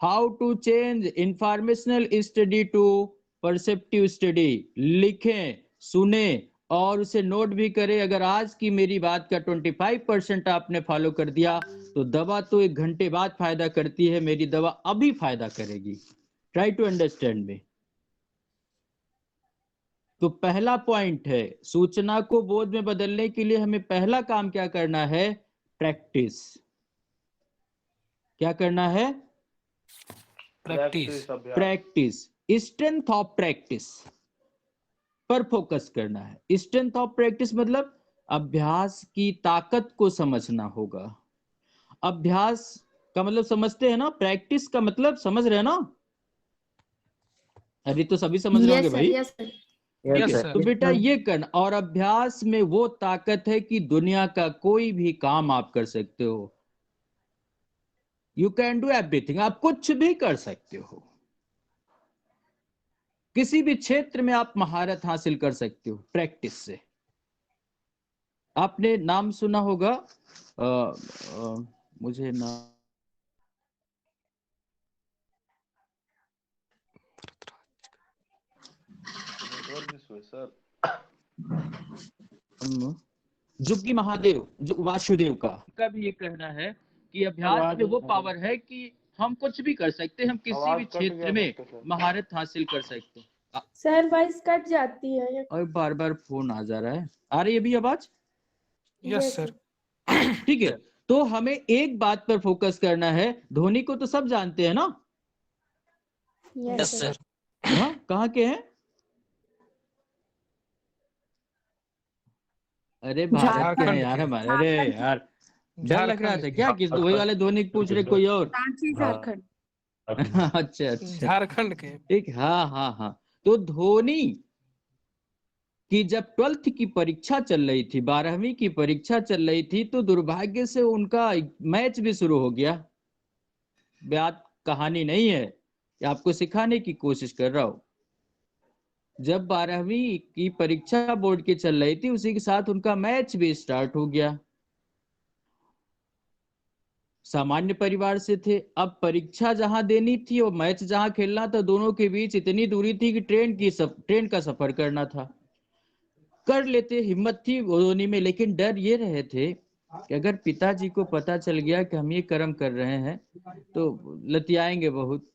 A: How to change informational study to perceptive study. लिखें, सुने और उसे नोट भी करें। अगर आज की मेरी बात का 25% आपने फॉलो कर दिया तो दवा तो 1 घंटे बाद फायदा करती है, मेरी दवा अभी फायदा करेगी। Try to understand me. तो पहला पॉइंट है, सूचना को बोध में बदलने के लिए हमें पहला काम क्या करना है? प्रैक्टिस। क्या करना है?
D: Practice.
A: Practice. Strength of practice पर फोकस करना है। स्ट्रेंथ ऑफ प्रैक्टिस मतलब अभ्यास की ताकत को समझना होगा। अभ्यास का मतलब समझते हैं ना, प्रैक्टिस का मतलब समझ रहे हैं ना? अरे तो सभी समझ रहे होंगे
E: यस सर।
A: भाई।
E: Yes sir.
A: ठीक
D: यस
A: है,
D: सर।
A: तो बेटा ये करना। और अभ्यास में वो ताकत है कि दुनिया का कोई भी काम आप कर सकते हो। यू कैन डू एवरीथिंग, आप कुछ भी कर सकते हो। किसी भी क्षेत्र में आप महारत हासिल कर सकते हो प्रैक्टिस से। आपने नाम सुना होगा, मुझे नाम
F: सर।
A: जुग्गी महादेव, जो वासुदेव का भी ये कहना है कि अभ्यास में वो पावर है कि हम कुछ भी कर सकते हैं, हम किसी भी क्षेत्र में महारत हासिल कर सकते हैं।
E: सर वॉइस कट जाती है।
A: और बार बार फोन आ जा रहा है। आ रही है अभी आवाज?
D: Yes sir.
A: ठीक है, तो हमें एक बात पर फोकस करना है। धोनी को तो सब जानते हैं ना?
E: Yes sir.
A: हाँ, कहाँ के हैं? अरे भारत के हैं यार हमारे। अरे यार, डर लग रहा था क्या कि वही वाले धोनी पूछ रहे कोई और?
E: झारखंड।
A: अच्छा अच्छा,
D: झारखंड के।
A: ठीक। हाँ हाँ हाँ, तो धोनी कि जब 12th की परीक्षा चल रही थी, 12वीं की परीक्षा चल रही थी, तो दुर्भाग्य से उनका मैच भी शुरू हो गया। बात कहानी नहीं है, आपको सिखाने की कोशिश कर रहा हूं। जब 12वीं की परीक्षा बोर्ड की चल रही थी, उसी के साथ उनका मैच भी स्टार्ट हो गया। सामान्य परिवार से थे, अब परीक्षा जहां देनी थी और मैच जहां खेलना था, दोनों के बीच इतनी दूरी थी कि ट्रेन का सफर करना था। कर लेते, हिम्मत थी धोनी में, लेकिन डर ये रहे थे कि अगर पिताजी को पता चल गया कि हम ये कर्म कर रहे हैं तो लतियाएंगे बहुत।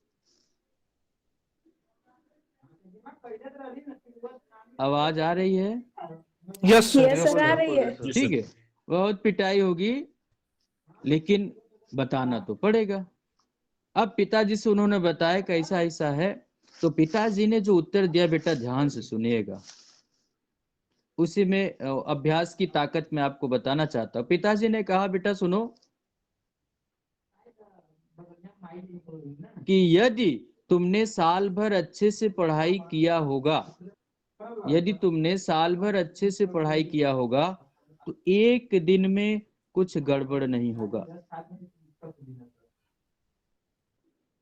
A: आवाज आ रही है?
D: Yes sir.
E: यस सर आ रही है।
A: ठीक है, बहुत पिटाई होगी लेकिन बताना तो पड़ेगा। अब पिताजी से उन्होंने बताया कैसा ऐसा है, तो पिताजी ने जो उत्तर दिया बेटा ध्यान से सुनिएगा, उसी में अभ्यास की ताकत मैं आपको बताना चाहता हूं। पिताजी ने कहा बेटा सुनो कि यदि तुमने साल भर अच्छे से पढ़ाई किया होगा, यदि तुमने साल भर अच्छे से पढ़ाई किया होगा तो एक दिन में कुछ गड़बड़ नहीं होगा,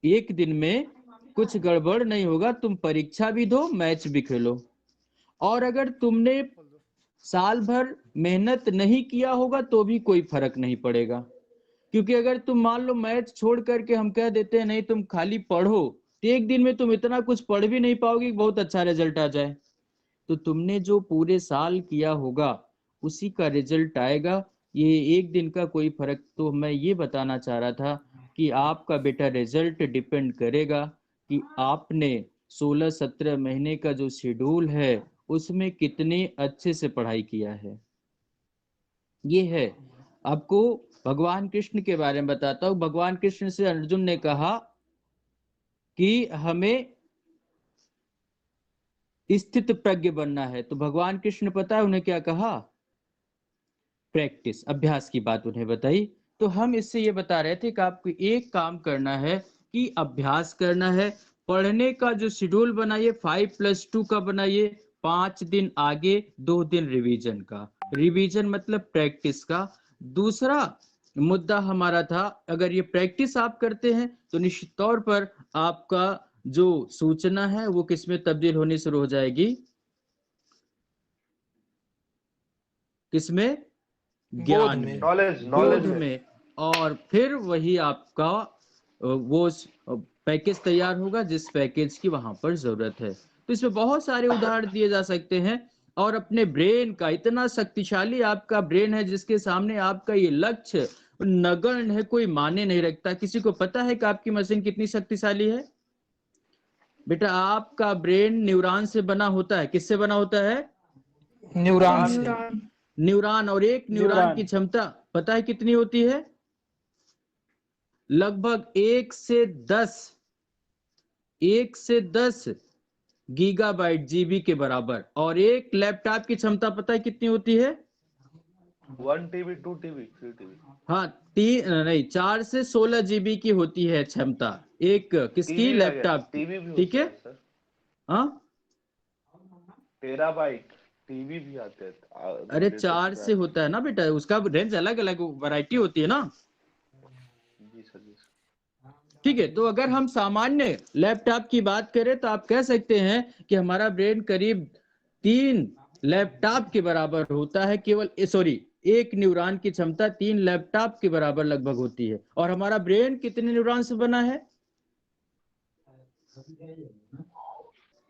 A: एक दिन में कुछ गड़बड़ नहीं होगा, तुम परीक्षा भी दो मैच भी खेलो। और अगर तुमने साल भर मेहनत नहीं किया होगा तो भी कोई फर्क नहीं पड़ेगा, क्योंकि अगर तुम मान लो मैच छोड़ करके हम कह देते हैं नहीं तुम खाली पढ़ो, तो एक दिन में तुम इतना कुछ पढ़ भी नहीं पाओगे बहुत अच्छा रिजल्ट आ जाए। तो तुमने जो पूरे साल किया होगा उसी का रिजल्ट आएगा, ये एक दिन का कोई फर्क। तो मैं ये बताना चाह रहा था कि आपका बेटा रिजल्ट डिपेंड करेगा कि आपने 16-17 महीने का जो शेड्यूल है उसमें कितने अच्छे से पढ़ाई किया है। ये है। आपको भगवान कृष्ण के बारे में बताता हूं। भगवान कृष्ण से अर्जुन ने कहा कि हमें स्थित प्रज्ञ बनना है, तो भगवान कृष्ण पता है उन्हें क्या कहा? प्रैक्टिस, अभ्यास की बात उन्हें बताई। तो हम इससे ये बता रहे थे कि आपको एक काम करना है कि अभ्यास करना है। पढ़ने का जो शेड्यूल बनाइए 5+2 का बनाइए, 5 दिन आगे 2 दिन रिवीजन का। रिवीजन मतलब प्रैक्टिस का। दूसरा मुद्दा हमारा था, अगर ये प्रैक्टिस आप करते हैं तो निश्चित तौर पर आपका जो सूचना है वो किसमें तब्दील होनी शुरू हो जाएगी? किसमें? ज्ञान में, बोध में। और फिर वही आपका वो पैकेज तैयार होगा जिस पैकेज की वहां पर जरूरत है। तो इसमें बहुत सारे उदाहरण दिए जा सकते हैं। और अपने ब्रेन का, इतना शक्तिशाली आपका ब्रेन है जिसके सामने आपका ये लक्ष्य नगण्य है, कोई माने नहीं रखता। किसी को पता है कि आपकी मशीन कितनी शक्तिशाली है? बेटा आपका ब्रेन न्यूरॉन से बना होता है। किससे बना होता है?
D: न्यूरॉन से।
A: न्यूरॉन। और एक न्यूरॉन की क्षमता पता है कितनी होती है? लगभग 1 से 10 गीगाबाइट जीबी के बराबर। और एक लैपटॉप की क्षमता पता है कितनी होती है?
F: 1 TB 2 TB 3 TB।
A: हाँ, 4 से 16 जीबी की होती है क्षमता एक किसकी? लैपटॉप की। ठीक है। हाँ,
F: टेराबाइट टीबी भी आते हैं।
A: अरे 4 से होता है ना बेटा, उसका रेंज अलग अलग वैरायटी होती है ना।
F: जी सर, जी सर।
A: ठीक है। तो अगर हम सामान्य लैपटॉप की बात करें तो आप कह सकते हैं कि हमारा ब्रेन करीब 3 लैपटॉप के बराबर होता है। केवल एक न्यूरॉन की क्षमता 3 लैपटॉप के बराबर लगभग होती है। और हमारा ब्रेन कितने न्यूरॉन से बना है?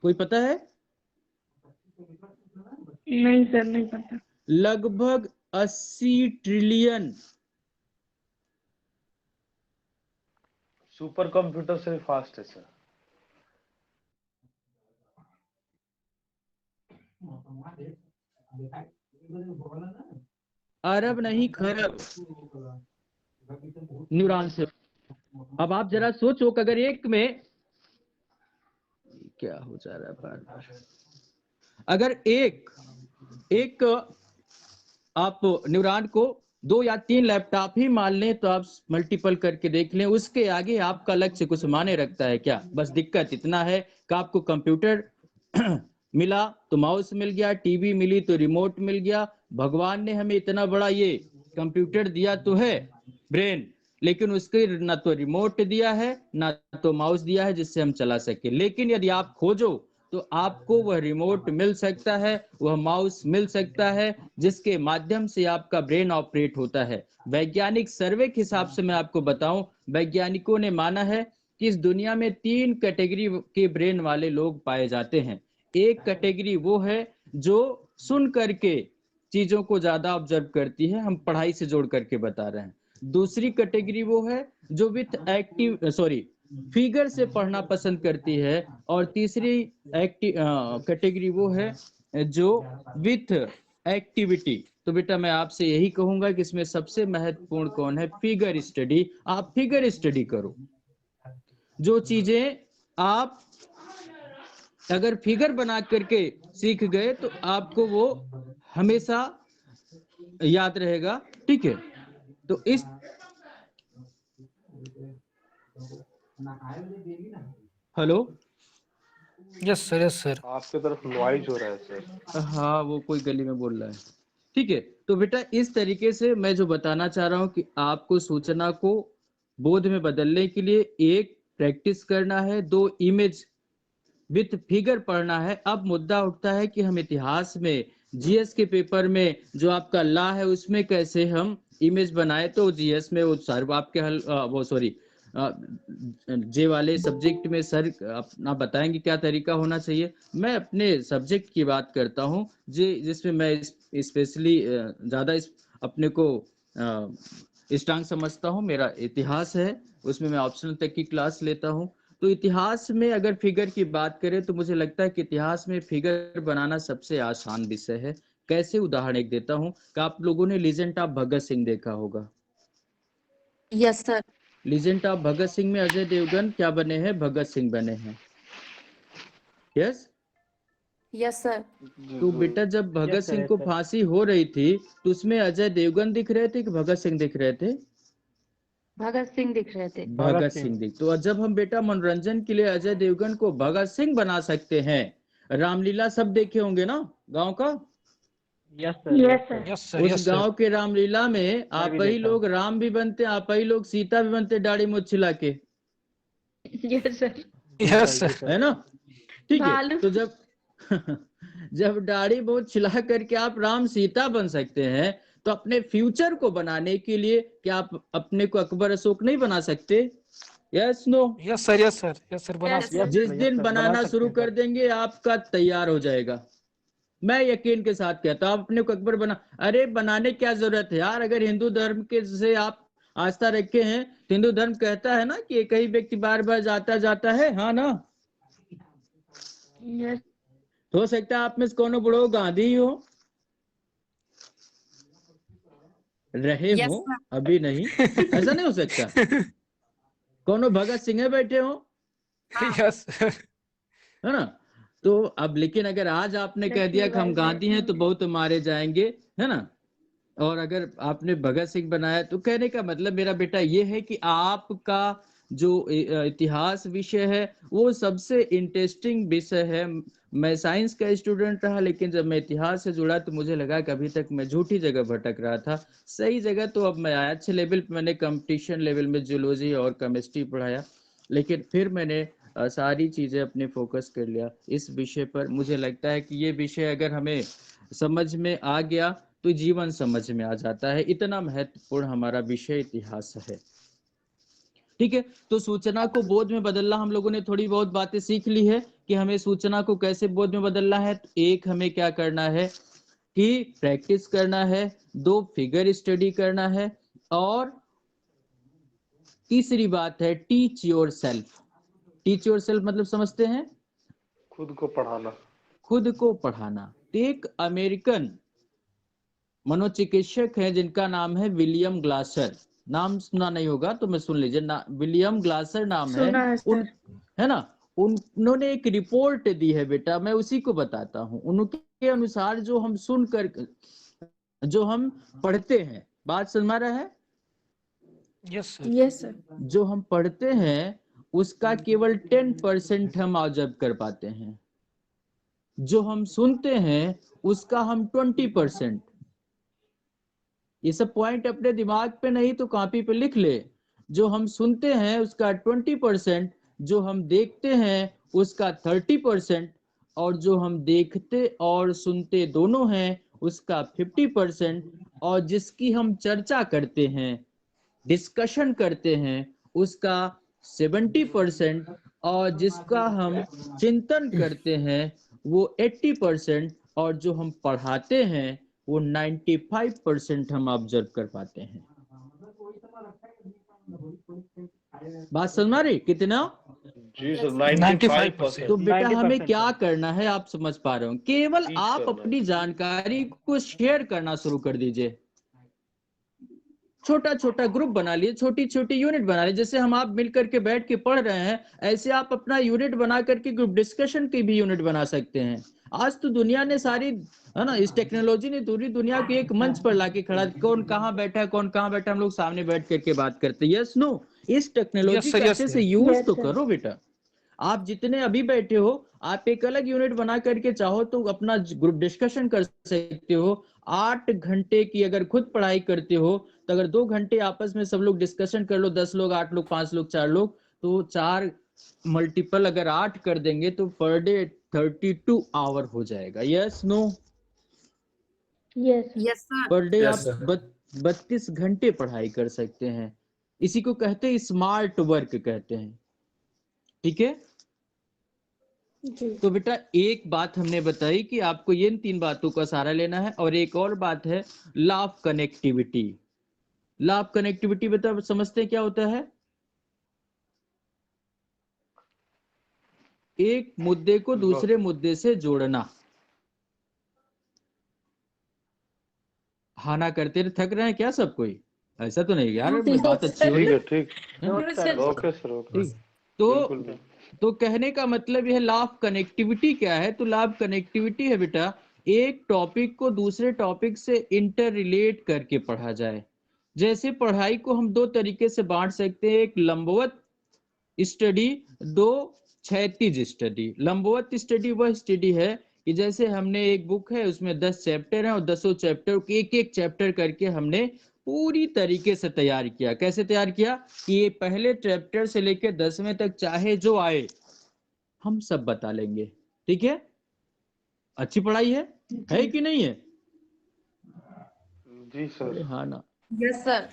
A: कोई पता है?
E: नहीं सर, नहीं पता।
A: लगभग 80 ट्रिलियन।
F: सुपर कंप्यूटर से फास्ट है सर।
A: अरब नहीं, खरब न्यूरॉन से। अब आप जरा सोचो कि अगर एक में क्या हो जा रहा है बार बार, अगर एक आप न्यूरॉन को 2 या 3 लैपटॉप ही मान लें तो आप मल्टीपल करके देख लें, उसके आगे आपका लक्ष्य कुछ माने रखता है क्या? बस दिक्कत इतना है कि आपको कंप्यूटर मिला तो माउस मिल गया, टीवी मिली तो रिमोट मिल गया। भगवान ने हमें इतना बड़ा ये कंप्यूटर दिया तो है ब्रेन, लेकिन उसके ना तो रिमोट दिया है ना तो माउस दिया है जिससे हम चला सके। लेकिन यदि आप खोजो तो आपको वह रिमोट मिल सकता है, वह माउस मिल सकता है जिसके माध्यम से आपका ब्रेन ऑपरेट होता है। वैज्ञानिक सर्वे के हिसाब से मैं आपको बताऊं, वैज्ञानिकों ने माना है कि इस दुनिया में 3 कैटेगरी के ब्रेन वाले लोग पाए जाते हैं। एक कैटेगरी वो है जो सुन करके चीजों को ज्यादा ऑब्जर्व करती है, हम पढ़ाई से जोड़ करके बता रहे हैं। दूसरी कैटेगरी वो है जो फिगर से पढ़ना पसंद करती है। और तीसरी कैटेगरी वो है जो विथ एक्टिविटी। तो बेटा मैं आपसे यही कहूंगा कि इसमें सबसे महत्वपूर्ण कौन है? Figure study. आप फिगर स्टडी करो। जो चीजें आप अगर फिगर बना करके सीख गए तो आपको वो हमेशा याद रहेगा। ठीक है, तो इस hello,
D: yes sir, yes sir.
F: आपके तरफ नॉइज हो रहा है सर।
A: हाँ वो कोई गली में बोल रहा है। ठीक है, तो बेटा इस तरीके से मैं जो बताना चाह रहा हूँ कि आपको सूचना को बोध में बदलने के लिए एक प्रैक्टिस करना है, दो इमेज विथ फिगर पढ़ना है। अब मुद्दा उठता है कि हम इतिहास में जीएस के पेपर में जो आपका ला है उसमें कैसे हम इमेज बनाए। तो जीएस में वो सर आपके वो सॉरी जे वाले सब्जेक्ट में सर अपना बताएंगे क्या तरीका होना चाहिए। मैं अपने सब्जेक्ट की बात करता हूँ जिसमें मैं स्पेशली ज्यादा अपने को स्ट्रांग समझता हूँ। मेरा इतिहास है, उसमें मैं ऑप्शनल तक की क्लास लेता हूँ। तो इतिहास में अगर फिगर की बात करें तो मुझे लगता है कि इतिहास में फिगर बनाना सबसे आसान विषय है। कैसे, उदाहरण एक देता हूँ कि आप लोगों ने लीजेंड ऑफ भगत सिंह देखा होगा।
I: Yes sir.
A: Legend of Bhagat Singh में अजय देवगन क्या बने हैं? भगत सिंह बने हैं। Yes
I: yes sir.
A: तो बेटा जब भगत सिंह को फांसी हो रही थी तो उसमें अजय देवगन दिख रहे थे कि भगत सिंह दिख रहे थे?
I: भगत सिंह दिख रहे थे।
A: भगत सिंह दिख। तो जब हम बेटा मनोरंजन के लिए अजय देवगन को भगत सिंह बना सकते हैं, रामलीला सब देखे होंगे ना गांव का?
C: Yes sir.
D: यस सर,
A: उस
D: यस सर।
A: गांव के रामलीला में आप
C: भी
A: ही
C: देखा।
A: लोग राम भी बनते, आप ही लोग सीता भी बनते दाढ़ी मूंछ छिला के,
I: यस सर।
D: Yes sir.
A: है ना? ठीक है,
E: भालू।
A: तो जब जब दाढ़ी बहुत छिला करके आप राम सीता बन सकते हैं तो अपने फ्यूचर को बनाने के लिए क्या आप अपने को अकबर अशोक नहीं बना सकते? Yes no?
D: Yes sir, yes sir, yes sir, बना
E: Yes,
D: सकते
E: sir.
A: जिस दिन बनाना शुरू कर देंगे आपका तैयार हो जाएगा। मैं यकीन के साथ कहता हूं, आप अपने को अकबर बना, अरे बनाने क्या जरूरत है यार। अगर हिंदू धर्म के से आप आस्था रखे हैं तो हिंदू धर्म कहता है ना कि एक ही व्यक्ति बार बार जाता जाता है, हाँ ना?
E: Yes.
A: हो सकता है आप में से कोनो बुढ़ो गांधी ही हो, रहे
I: Yes,
A: हो,
I: sir.
A: अभी नहीं, ऐसा नहीं हो सकता? कोनो भगत सिंह बैठे हो,
D: यस सर।
A: है ना? तो अब लेकिन अगर आज आपने कह दिया कि हम गांधी हैं तो बहुत मारे जाएंगे, है ना? और अगर आपने भगत सिंह बनाया तो कहने का मतलब मेरा बेटा ये है कि आपका जो इतिहास विषय है वो सबसे इंटरेस्टिंग विषय है। मैं साइंस का स्टूडेंट रहा, लेकिन जब मैं इतिहास से जुड़ा तो मुझे लगा कि अभी तक मैं झूठी जगह भटक रहा था। सही जगह तो अब मैं आया। अच्छे लेवल पे मैंने कंपटीशन लेवल में जूलॉजी और केमिस्ट्री पढ़ाया, लेकिन फिर मैंने सारी चीजें अपने फोकस कर लिया इस विषय पर। मुझे लगता है कि ये विषय अगर हमें समझ में आ गया तो जीवन समझ में आ जाता है। इतना महत्वपूर्ण हमारा विषय इतिहास है। ठीक है, तो सूचना को बोध में बदलना हम लोगों ने थोड़ी बहुत बातें सीख ली है कि हमें सूचना को कैसे बोध में बदलना है। तो एक हमें क्या करना है कि प्रैक्टिस करना है, दो फिगर स्टडी करना है, और तीसरी बात है teach your self. Teach your self मतलब समझते हैं?
F: खुद को पढ़ाना।
A: खुद को पढ़ाना। एक अमेरिकन मनोचिकित्सक हैं जिनका नाम है विलियम ग्लासर। नाम सुना नहीं होगा तो मैं सुन लीजिए ना, विलियम ग्लासर नाम है
E: सुना है
A: उन,
E: सर।
A: है ना? उन्होंने एक रिपोर्ट दी है बेटा, मैं उसी को बताता हूं। उनके अनुसार जो हम सुनकर जो हम पढ़ते हैं, बात समझ में रहा है?
D: Yes sir.
E: Yes sir.
A: जो हम पढ़ते हैं उसका केवल 10% हम ऑब्जर्व कर पाते हैं। जो हम सुनते हैं उसका हम 20%। ये सब पॉइंट अपने दिमाग पे नहीं तो कॉपी पे लिख ले। जो हम सुनते हैं उसका 20%, जो हम देखते हैं उसका 30%, और जो हम देखते और सुनते दोनों हैं उसका 50%, और जिसकी हम चर्चा करते हैं, डिस्कशन करते हैं, उसका 70%, और जिसका हम चिंतन करते हैं वो 80%, और जो हम पढ़ाते हैं वो 95% हम ऑब्जर्व कर पाते हैं। बात समझ में आ रही? कितना?
F: जी सर,
D: 95%।
A: तो बेटा हमें
C: 90%
A: क्या करना है आप समझ पा रहे हो? केवल
F: Teach
A: आप
F: करना है।
A: अपनी जानकारी को शेयर करना शुरू कर दीजिए। छोटा छोटा ग्रुप बना लिए, छोटी छोटी यूनिट बना लिए। जैसे हम आप मिल करके बैठ के पढ़ रहे हैं, ऐसे आप अपना यूनिट बना करके ग्रुप डिस्कशन की भी यूनिट बना सकते हैं। आज तो दुनिया ने सारी, है ना, इस टेक्नोलॉजी ने पूरी दुनिया को एक मंच पर लाके खड़ा, कौन कहाँ बैठा है, कौन कहाँ बैठा, हम लोग सामने बैठ करके बात करते हैं। यस नो, इस टेक्नोलॉजी
D: sir,
A: का
D: yes,
A: अच्छे से
D: sir.
A: यूज तो करो बेटा। आप जितने अभी बैठे हो, आप एक अलग यूनिट बना करके चाहो तो अपना ग्रुप डिस्कशन कर सकते हो। 8 घंटे की अगर खुद पढ़ाई करते हो तो अगर 2 घंटे आपस में सब लोग डिस्कशन कर लो, 10 लोग, 8 लोग, 5 लोग, 4 लोग, तो 4 मल्टीपल अगर 8 कर देंगे तो पर डे 32 आवर हो जाएगा। Yes no?
I: Yes sir.
A: Per day
G: Yes,
A: आप 32 घंटे पढ़ाई कर सकते हैं। इसी को कहते हैं स्मार्ट वर्क कहते हैं। ठीक है? तो बेटा एक बात हमने बताई कि आपको ये 3 बातों का सहारा लेना है। और एक और बात है law of connectivity. Law of connectivity बेटा समझते हैं क्या होता है? एक मुद्दे को दूसरे मुद्दे से जोड़ना। हाँ ना करते रहे, थक रहे हैं क्या सब कोई? ऐसा तो नहीं यार, बात अच्छी हो
F: ठीक
A: रही
F: है, ठीक।
A: है।
F: Okay sir, okay.
A: ठीक। तो
F: बिल्कुल नहीं।
A: तो कहने का मतलब यह लॉ ऑफ कनेक्टिविटी क्या है? तो लॉ ऑफ कनेक्टिविटी है बेटा, एक टॉपिक को दूसरे टॉपिक से इंटर रिलेट करके पढ़ा जाए। जैसे पढ़ाई को हम 2 तरीके से बांट सकते हैं, एक लंबवत स्टडी, 2 क्षैतिज स्टडी। लंबवत स्टडी वह स्टडी है कि जैसे हमने एक बुक है, उसमें 10 चैप्टर हैं और 10 चैप्टर को एक एक चैप्टर करके हमने पूरी तरीके से तैयार किया। कैसे तैयार किया कि ये पहले चैप्टर से लेकर 10वें तक चाहे जो आए हम सब बता लेंगे। ठीक है? अच्छी पढ़ाई है कि नहीं है?
F: जी सर।
A: हाँ ना।
I: Yes sir.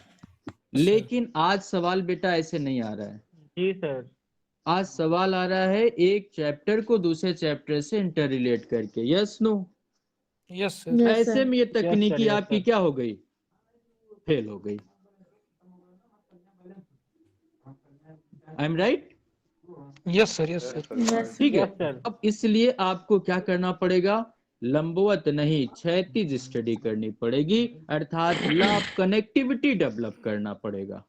A: लेकिन आज सवाल बेटा ऐसे नहीं आ रहा है।
C: जी सर।
A: आज सवाल आ रहा है एक चैप्टर को दूसरे चैप्टर से इंटर रिलेट करके। Yes no?
D: Yes, sir.
A: ऐसे में ये तकनीकी
C: yes,
A: आपकी
C: sir.
A: क्या हो गई? फेल हो गई। I am right?
D: Yes, sir. Yes, sir.
A: ठीक है।
C: Yes, sir.
A: अब इसलिए आपको क्या करना पड़ेगा? लंबवत नहीं, क्षैतिज स्टडी करनी पड़ेगी, अर्थात लॉ ऑफ कनेक्टिविटी डेवलप करना पड़ेगा।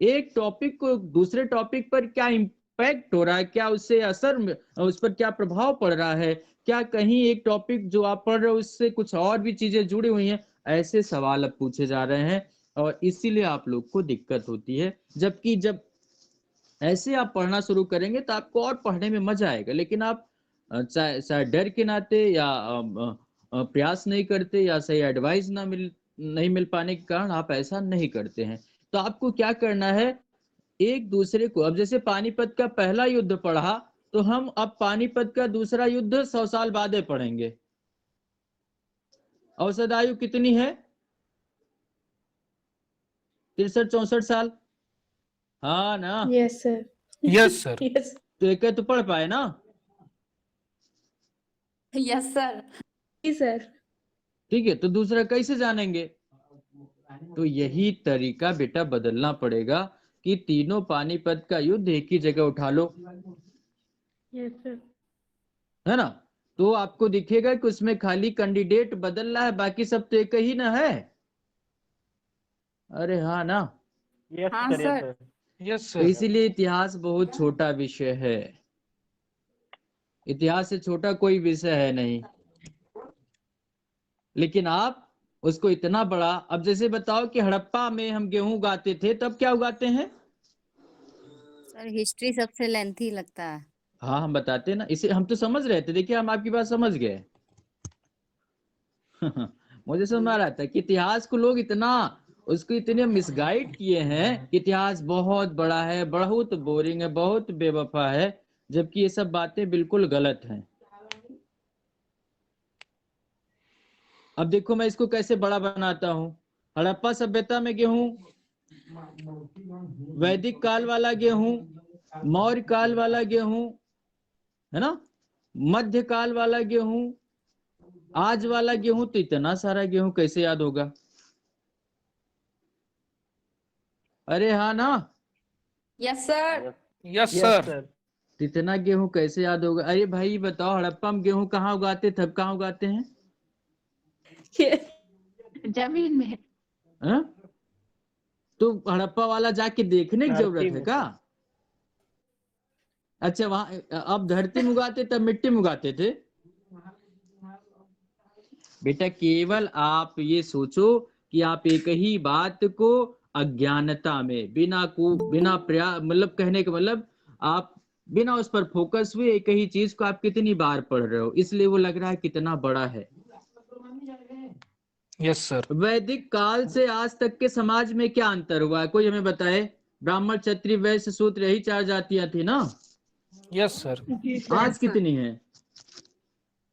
A: एक टॉपिक को दूसरे टॉपिक पर क्या इम्पैक्ट हो रहा है, क्या उससे असर, उस पर क्या प्रभाव पड़ रहा है, क्या कहीं एक टॉपिक जो आप पढ़ रहे हो उससे कुछ और भी चीजें जुड़ी हुई हैं, ऐसे सवाल अब पूछे जा रहे हैं और इसीलिए आप लोग को दिक्कत होती है। जबकि जब ऐसे आप पढ़ना शुरू करेंगे तो आपको और पढ़ने में मजा आएगा। लेकिन आप चाहे डर के नाते या प्रयास नहीं करते या सही एडवाइस नहीं मिल पाने के कारण आप ऐसा नहीं करते हैं। तो आपको क्या करना है, एक दूसरे को, अब जैसे पानीपत का पहला युद्ध पढ़ा तो हम अब पानीपत का दूसरा युद्ध 100 साल बाद पढ़ेंगे। औसत आयु कितनी है? 63-64 साल। हाँ ना?
E: Yes sir.
D: Yes, sir.
E: Yes
A: तो एक तो पढ़ पाए ना?
I: Yes sir.
E: जी सर।
A: ठीक है, तो दूसरा कैसे जानेंगे? तो यही तरीका बेटा बदलना पड़ेगा कि तीनों पानीपत का युद्ध एक ही जगह उठा लो,
E: यस सर।
A: है ना? तो आपको दिखेगा कि उसमें खाली कैंडिडेट बदल रहा है, बाकी सब तो एक ही ना है। अरे हाँ ना?
C: Yes,
I: हाँ,
C: sir. Yes,
I: sir.
C: sir.
D: Yes,
A: तो
D: sir.
A: इसीलिए इतिहास बहुत छोटा विषय है। इतिहास से छोटा कोई विषय है नहीं, लेकिन आप उसको इतना बड़ा, अब जैसे बताओ कि हड़प्पा में हम गेहूं उगाते थे, तब क्या उगाते हैं?
J: सर हिस्ट्री सबसे लेंथी लगता है।
A: हाँ हम बताते ना, इसे हम तो समझ रहे थे। देखिए हम आपकी बात समझ गए। मुझे समझ आ रहा था कि इतिहास को लोग इतना, उसको इतने मिसगाइड किए हैं कि इतिहास बहुत बड़ा है, बहुत बोरिंग है, बहुत बेवफा है, जबकि ये सब बातें बिल्कुल गलत हैं। अब देखो मैं इसको कैसे बड़ा बनाता हूं। हड़प्पा सभ्यता में गेहूं, वैदिक काल वाला गेहूं, मौर्य काल वाला गेहूं, है ना, मध्य काल वाला गेहूं, आज वाला गेहूं, तो इतना सारा गेहूं कैसे याद होगा? अरे हाँ ना?
I: Yes sir.
D: Yes,
C: Yes,
D: sir.
C: sir.
A: तो इतना गेहूं कैसे याद होगा? अरे भाई बताओ, हड़प्पा में गेहूं कहाँ उगाते थे, अब कहाँ उगाते हैं?
I: जमीन में।
A: हाँ? तो हड़प्पा वाला जाके देखने की
C: धरती
A: जरूरत है
C: में
A: क्या? अच्छा, वहां अब धरती में उगाते तब मिट्टी में उगाते थे। बेटा केवल आप ये सोचो कि आप एक ही बात को अज्ञानता में बिना प्रयास, मतलब कहने का मतलब आप बिना उस पर फोकस हुए एक ही चीज को आप कितनी बार पढ़ रहे हो, इसलिए वो लग रहा है कितना बड़ा है।
D: Yes sir.
A: वैदिक काल से आज तक के समाज में क्या अंतर हुआ है, कोई हमें बताए? ब्राह्मण क्षत्रिय वैश्य शूद्र यही 4 जातियां थी ना?
D: Yes sir.
E: जी सर।
A: आज कितनी है?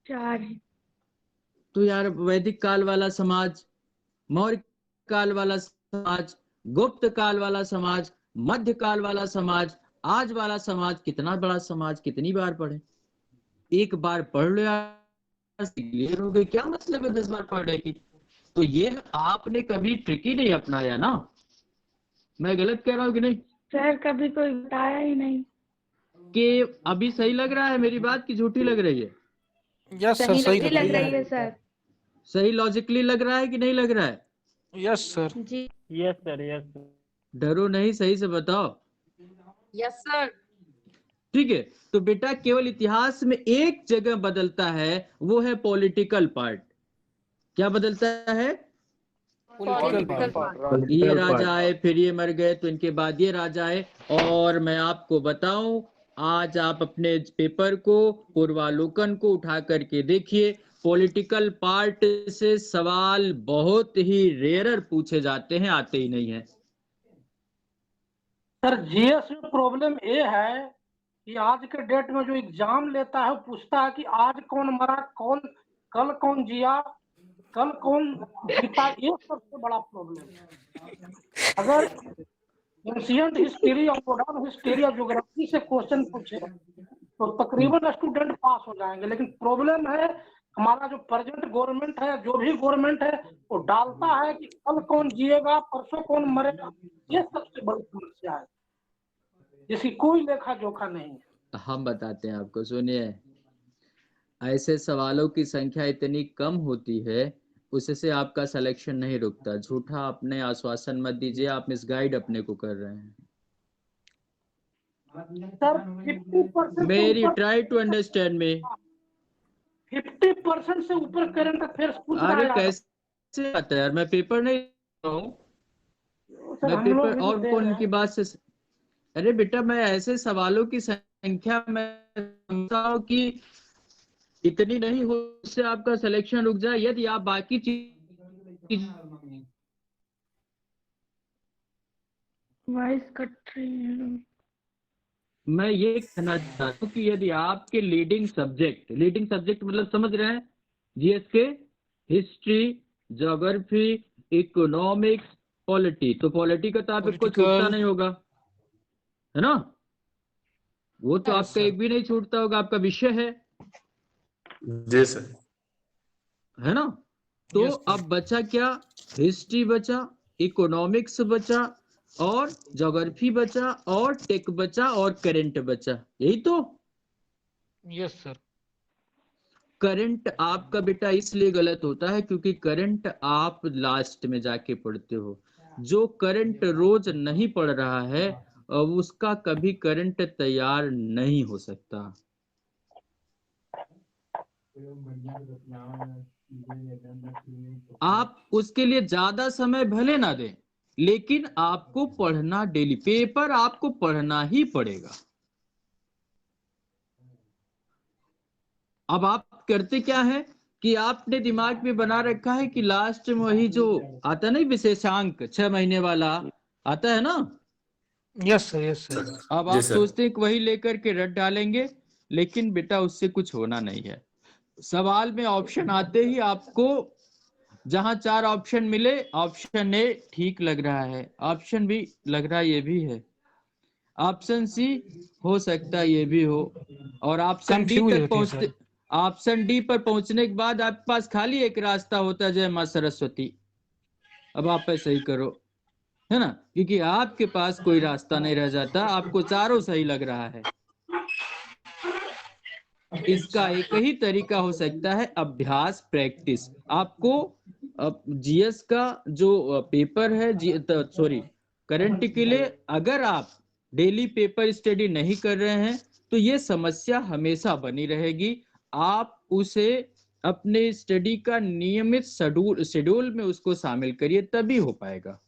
E: 4 है।
A: तो यार वैदिक काल वाला समाज, मौर्य काल वाला समाज, गुप्त काल वाला समाज, मध्य काल वाला समाज, आज वाला समाज, कितना बड़ा समाज, कितनी बार पढ़े? एक बार पढ़ लो यार, क्लियर हो गए, क्या मतलब है 10 बार पढ़ने की? तो ये आपने कभी ट्रिक ही नहीं अपनाया ना? मैं गलत कह रहा हूँ कि नहीं?
E: सर कभी कोई बताया ही नहीं।
A: कि अभी सही लग रहा है मेरी बात की झूठी लग रही है?
D: यस सर, सही
E: सही लग रही
D: है।
E: है सर।
A: सही लॉजिकली लग रहा है कि नहीं लग रहा है?
D: Yes sir.
E: जी।
C: Yes sir, yes sir.
A: डरो नहीं, सही से बताओ।
E: Yes sir.
A: ठीक है, तो बेटा केवल इतिहास में एक जगह बदलता है, वो है पॉलिटिकल पार्ट। क्या बदलता है?
D: Political part.
A: ये राजा आए, फिर ये मर गए, तो इनके बाद ये राजा आए। और मैं आपको बताऊं, आज आप अपने पेपर को, पूर्वालोकन को उठा करके देखिए, पॉलिटिकल पार्ट से सवाल बहुत ही रेयर पूछे जाते हैं, आते ही नहीं है।
H: सर जीएस में प्रॉब्लम ये है कि आज के डेट में जो एग्जाम लेता है वो पूछता है कि आज कौन मरा, कल कौन जिया, कल कौन जीता, ये सबसे बड़ा प्रॉब्लम है। अगर एंशिएंट हिस्ट्री और मॉडर्न हिस्ट्री और ज्योग्राफी से क्वेश्चन पूछे तो तकरीबन स्टूडेंट पास हो जाएंगे, लेकिन प्रॉब्लम है हमारा जो प्रेजेंट गवर्नमेंट है, जो भी गवर्नमेंट है, वो डालता है कि कल कौन जिएगा, परसों कौन मरेगा। ये सबसे बड़ी समस्या है जिसकी कोई लेखा जोखा नहीं है।
A: हम बताते हैं आपको, सुनिए। ऐसे सवालों की संख्या इतनी कम होती है, उससे आपका सिलेक्शन नहीं रुकता। झूठा अपने आश्वासन मत दीजिए, आप मिसगाइड अपने को कर रहे हैं।
H: सर 50%
A: मेरी ट्राई टू अंडरस्टैंड मी।
H: 50% से ऊपर करंट अफेयर्स पूछ रहा
A: अरे
H: है।
A: कैसे आता है यार, मैं पेपर नहीं दे रहा हूँ,
H: सर
A: मैं
H: हम लोग
A: पेपर
H: भी तो
A: और
H: दे
A: कौन
H: रहे
A: इनकी
H: हैं।
A: बात से। अरे बेटा, मैं ऐसे सवालों की संख्या मैं समझता हूँ कि इतनी नहीं हो उससे आपका सिलेक्शन रुक जाए, यदि आप बाकी चीज।
E: वॉइस कट रही है।
A: मैं ये कहना चाहता हूँ कि यदि आपके लीडिंग सब्जेक्ट मतलब समझ रहे हैं, जीएस के हिस्ट्री, ज्योग्राफी, इकोनॉमिक्स, पॉलिटी, तो पॉलिटी का तो आपको छूटता नहीं होगा, है ना? वो तो आपका एक भी नहीं छूटता होगा, आपका विषय है।
F: जी सर।
A: है ना? तो अब बचा क्या? हिस्ट्री बचा, इकोनॉमिक्स बचा, और ज्योग्राफी बचा, और टेक बचा, और करंट बचा, यही तो।
D: Yes sir.
A: करंट आपका बेटा इसलिए गलत होता है क्योंकि करंट आप लास्ट में जाके पढ़ते हो। जो करंट रोज नहीं पढ़ रहा है उसका कभी करंट तैयार नहीं हो सकता। आप उसके लिए ज्यादा समय भले ना दें, लेकिन आपको पढ़ना, डेली पेपर आपको पढ़ना ही पड़ेगा। अब आप करते क्या है कि आपने दिमाग में बना रखा है कि लास्ट में वही जो आता है ना विशेषांक 6 महीने वाला आता है ना।
D: Yes sir, yes sir.
A: अब आप सोचते हैं कि वही लेकर के रट डालेंगे, लेकिन बेटा उससे कुछ होना नहीं है। सवाल में ऑप्शन आते ही आपको जहां 4 ऑप्शन मिले, ऑप्शन ए ठीक लग रहा है, ऑप्शन बी लग रहा है ये भी है, ऑप्शन सी हो सकता है ये भी हो, और ऑप्शन डी
D: कंफ्यूज
A: तक
D: होती है
A: पहुंचते,
D: सर।
A: ऑप्शन डी पर पहुंचने के बाद आपके पास खाली एक रास्ता होता है, जय मां सरस्वती। अब आप ऐसे ही करो, है ना? क्योंकि आपके पास कोई रास्ता नहीं रह जाता, आपको चारों सही लग रहा है। इसका एक ही तरीका हो सकता है, अभ्यास, प्रैक्टिस। आपको जीएस का जो पेपर है, सॉरी करंट के लिए अगर आप डेली पेपर स्टडी नहीं कर रहे हैं तो ये समस्या हमेशा बनी रहेगी। आप उसे अपने स्टडी का नियमित शेड्यूल में उसको शामिल करिए, तभी हो पाएगा।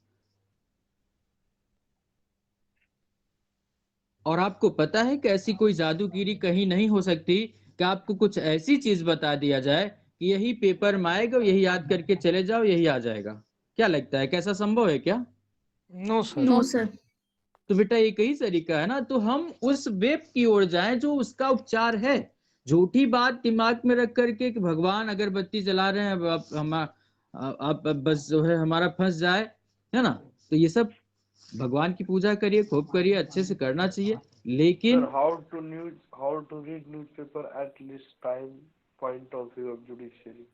A: और आपको पता है कि ऐसी कोई जादूगिरी कहीं नहीं हो सकती कि आपको कुछ ऐसी चीज बता दिया जाए कि यही पेपर में आएगा, यही याद करके चले जाओ, यही आ जाएगा। क्या लगता है, कैसा संभव है क्या?
D: No sir.
E: No sir.
A: तो बेटा एक ही तरीका है ना, तो हम उस वेब की ओर जाएं जो उसका उपचार है। झूठी बात दिमाग में रख करके कि भगवान अगरबत्ती जला रहे हैं, आप बस जो है हमारा फंस जाए, है ना, तो ये सब भगवान की पूजा करिए, खूब करिए, अच्छे से करना चाहिए। लेकिन
F: Sir, how to read newspaper at least time point of view of judiciary?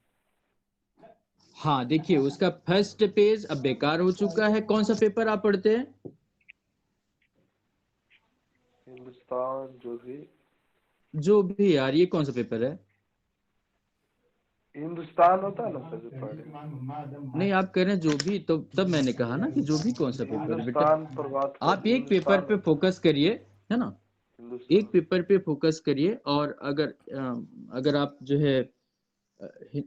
A: हाँ देखिए, उसका फर्स्ट पेज अब बेकार हो चुका है। कौन सा पेपर आप पढ़ते हैं?
F: हिंदुस्तान
A: जो भी यार, ये कौन सा पेपर है?
F: हिंदुस्तान होता है ना सर, जो पढ़े।
A: नहीं, आप कह रहे हैं जो भी, तो तब मैंने कहा ना कि जो भी कौन सा पेपर है बेटा।
F: हिंदुस्तान पर बात कर,
A: आप एक पेपर पे फोकस करिए, है ना, एक पेपर पे फोकस करिए। और अगर आप जो है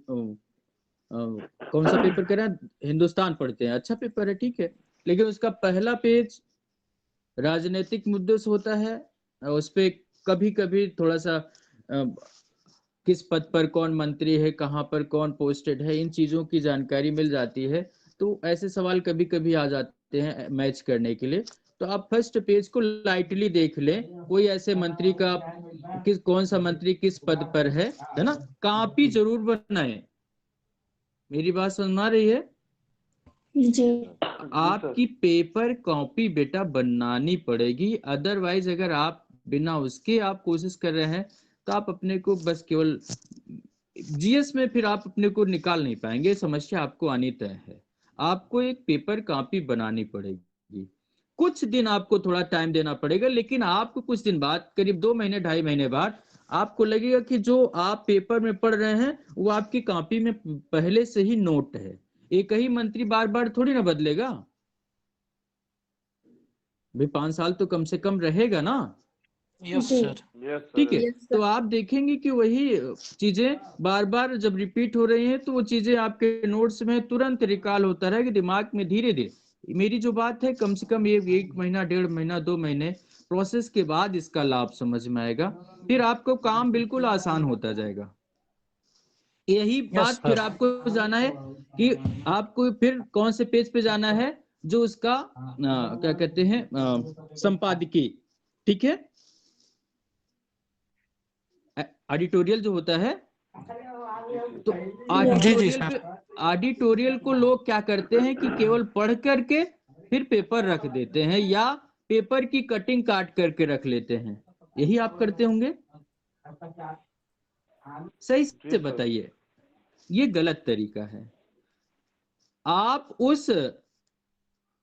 A: कौन सा पेपर कर रहे हैं, हिंदुस्तान पढ़ते हैं, अच्छा पेपर है, ठीक है। लेकिन उसका पहला पेज राजनीतिक मुद्दों से होता है, उस पे कभी कभी थोड़ा सा किस पद पर कौन मंत्री है, कहाँ पर कौन पोस्टेड है, इन चीजों की जानकारी मिल जाती है। तो ऐसे सवाल कभी कभी आ जाते हैं मैच करने के लिए। तो आप फर्स्ट पेज को लाइटली देख लें, कोई ऐसे मंत्री का कौन सा मंत्री किस पद पर है ना। कॉपी जरूर बनाएं। मेरी बात समझ आ रही है?
E: जी।
A: आपकी पेपर कॉपी बेटा बनानी पड़ेगी, अदरवाइज अगर आप बिना उसके आप कोशिश कर रहे हैं तो आप अपने को बस केवल जीएस में फिर आप अपने को निकाल नहीं पाएंगे। समस्या आपको आनी तय है। आपको एक पेपर कॉपी बनानी पड़ेगी, कुछ दिन आपको थोड़ा टाइम देना पड़ेगा, लेकिन आपको कुछ दिन बाद, करीब 2 महीने 2.5 महीने बाद आपको लगेगा कि जो आप पेपर में पढ़ रहे हैं वो आपकी कॉपी में पहले से ही नोट है। एक ही मंत्री बार बार थोड़ी ना बदलेगा भाई, 5 साल तो कम से कम रहेगा ना।
D: Yes sir.
A: ठीक है, तो आप देखेंगे कि वही चीजें बार बार जब रिपीट हो रही हैं तो वो चीजें आपके नोट्स में तुरंत रिकॉल होता रहेगा दिमाग में धीरे धीरे। मेरी जो बात है, कम से कम ये 1 महीना 1.5 महीना 2 महीने प्रोसेस के बाद इसका लाभ समझ में आएगा, फिर आपको काम बिल्कुल आसान होता जाएगा। यही बात फिर आपको जाना है कि आपको फिर कौन से पेज पे जाना है, जो उसका क्या कहते हैं संपादकीय, ठीक है, एडिटोरियल जो होता है। तो एडिटोरियल को लोग क्या करते हैं कि केवल पढ़ करके फिर पेपर रख देते हैं, या पेपर की कटिंग काट करके रख लेते हैं। यही आप करते होंगे, सही से बताइए। ये गलत तरीका है। आप उस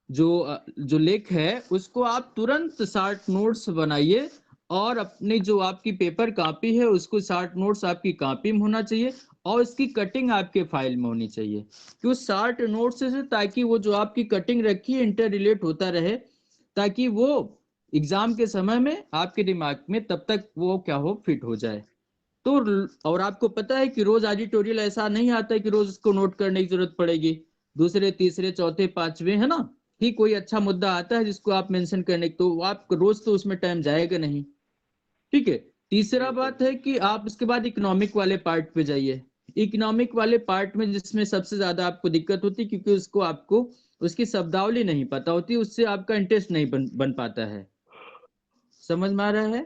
A: जो लेख है उसको आप तुरंत शॉर्ट नोट्स बनाइए, और अपनी जो आपकी पेपर कॉपी है उसको शॉर्ट नोट्स आपकी कॉपी में होना चाहिए, और इसकी कटिंग आपके फाइल में होनी चाहिए। क्यों शॉर्ट नोट्स से, ताकि वो जो आपकी कटिंग रखी है इंटर रिलेट होता रहे, ताकि वो एग्जाम के समय में आपके दिमाग में तब तक वो क्या हो, फिट हो जाए। तो और आपको पता है कि रोज एडिटोरियल ऐसा नहीं आता है कि रोज उसको नोट करने की जरूरत पड़ेगी। दूसरे तीसरे चौथे पांचवे, है ना, कि कोई अच्छा मुद्दा आता है जिसको आप मेंशन करने, तो आप रोज तो उसमें टाइम जाएगा नहीं। ठीक है। तीसरा बात है कि आप उसके बाद इकोनॉमिक वाले पार्ट पे जाइए। इकोनॉमिक वाले पार्ट में जिसमें सबसे ज्यादा आपको दिक्कत होती है, क्योंकि उसको आपको उसकी शब्दावली नहीं पता होती, उससे आपका इंटरेस्ट नहीं बन पाता है। समझ में आ रहा है?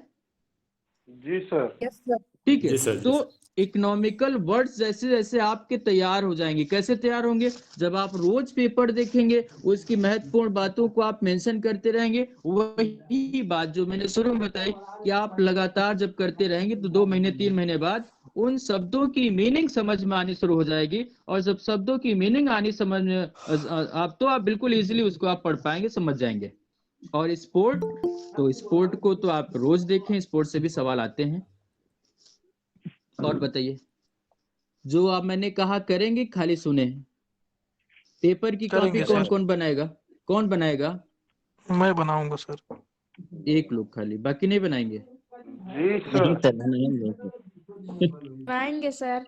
F: जी सर।
J: Yes sir.
A: ठीक है। तो इकोनॉमिकल वर्ड्स जैसे जैसे आपके तैयार हो जाएंगे, कैसे तैयार होंगे, जब आप रोज पेपर देखेंगे, उसकी महत्वपूर्ण बातों को आप मेंशन करते रहेंगे। वही बात जो मैंने शुरू में बताई कि आप लगातार जब करते रहेंगे तो 2 महीने 3 महीने बाद उन शब्दों की मीनिंग समझ में आनी शुरू हो जाएगी। और जब शब्दों की मीनिंग आनी समझ में आप बिल्कुल इजीली उसको आप पढ़ पाएंगे, समझ जाएंगे। और स्पोर्ट को तो आप रोज देखें, स्पोर्ट से भी सवाल आते हैं। और बताइए, जो आप मैंने कहा करेंगे, खाली सुने। पेपर की कॉपी कौन कौन बनाएगा? कौन बनाएगा?
D: मैं बनाऊंगा सर।
A: एक लोग खाली, बाकी नहीं बनाएंगे?
F: जी सर।
E: आएंगे सर।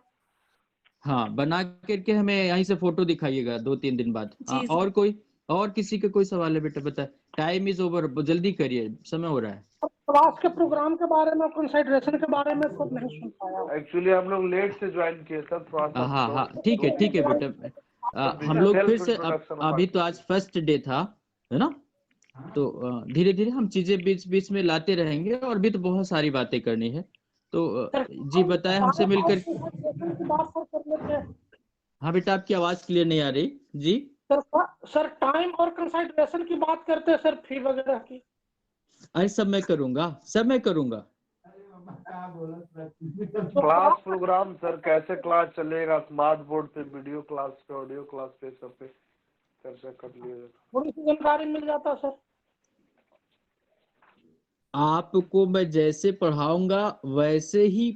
A: हाँ, बना करके हमें यहीं से फोटो दिखाइएगा 2-3 दिन बाद। हाँ,
E: जी
A: और कोई, और किसी का कोई सवाल है बेटा? बता, टाइम इज ओवर, जल्दी करिए, समय हो रहा है।
H: क्लास के प्रोग्राम के बारे में, कंसंट्रेशन के बारे में तो नहीं सुन पाया।
F: एक्चुअली हम लोग लेट से ज्वाइन किए सर, थोड़ा सा
A: हाँ हाँ, ठीक है बेटा। हम लोग फिर से अभी तो आज फर्स्ट डे था, है ना? तो धीरे धीरे हम चीजें बीच बीच में लाते रहेंगे, और भी तो बहुत सारी बातें करनी है। तो जी बताएं हमसे मिलकर।
H: की बात सर कर लेते हैं।
A: हाँ बेटा, आपकी आवाज क्लियर नहीं आ रही जी।
H: सर टाइम और कंसंट्रेशन की बात करते हैं सर, फी वगैरह की।
A: अरे सब मैं करूंगा, सब मैं करूंगा।
F: क्लास प्रोग्राम सर, कैसे क्लास चलेगा, स्मार्ट बोर्ड पे, वीडियो क्लास पे, ऑडियो क्लास पे, सब पे चर्चा कर लिया।
H: थोड़ी सी जानकारी मिल जाता सर।
A: आपको मैं जैसे पढ़ाऊंगा वैसे ही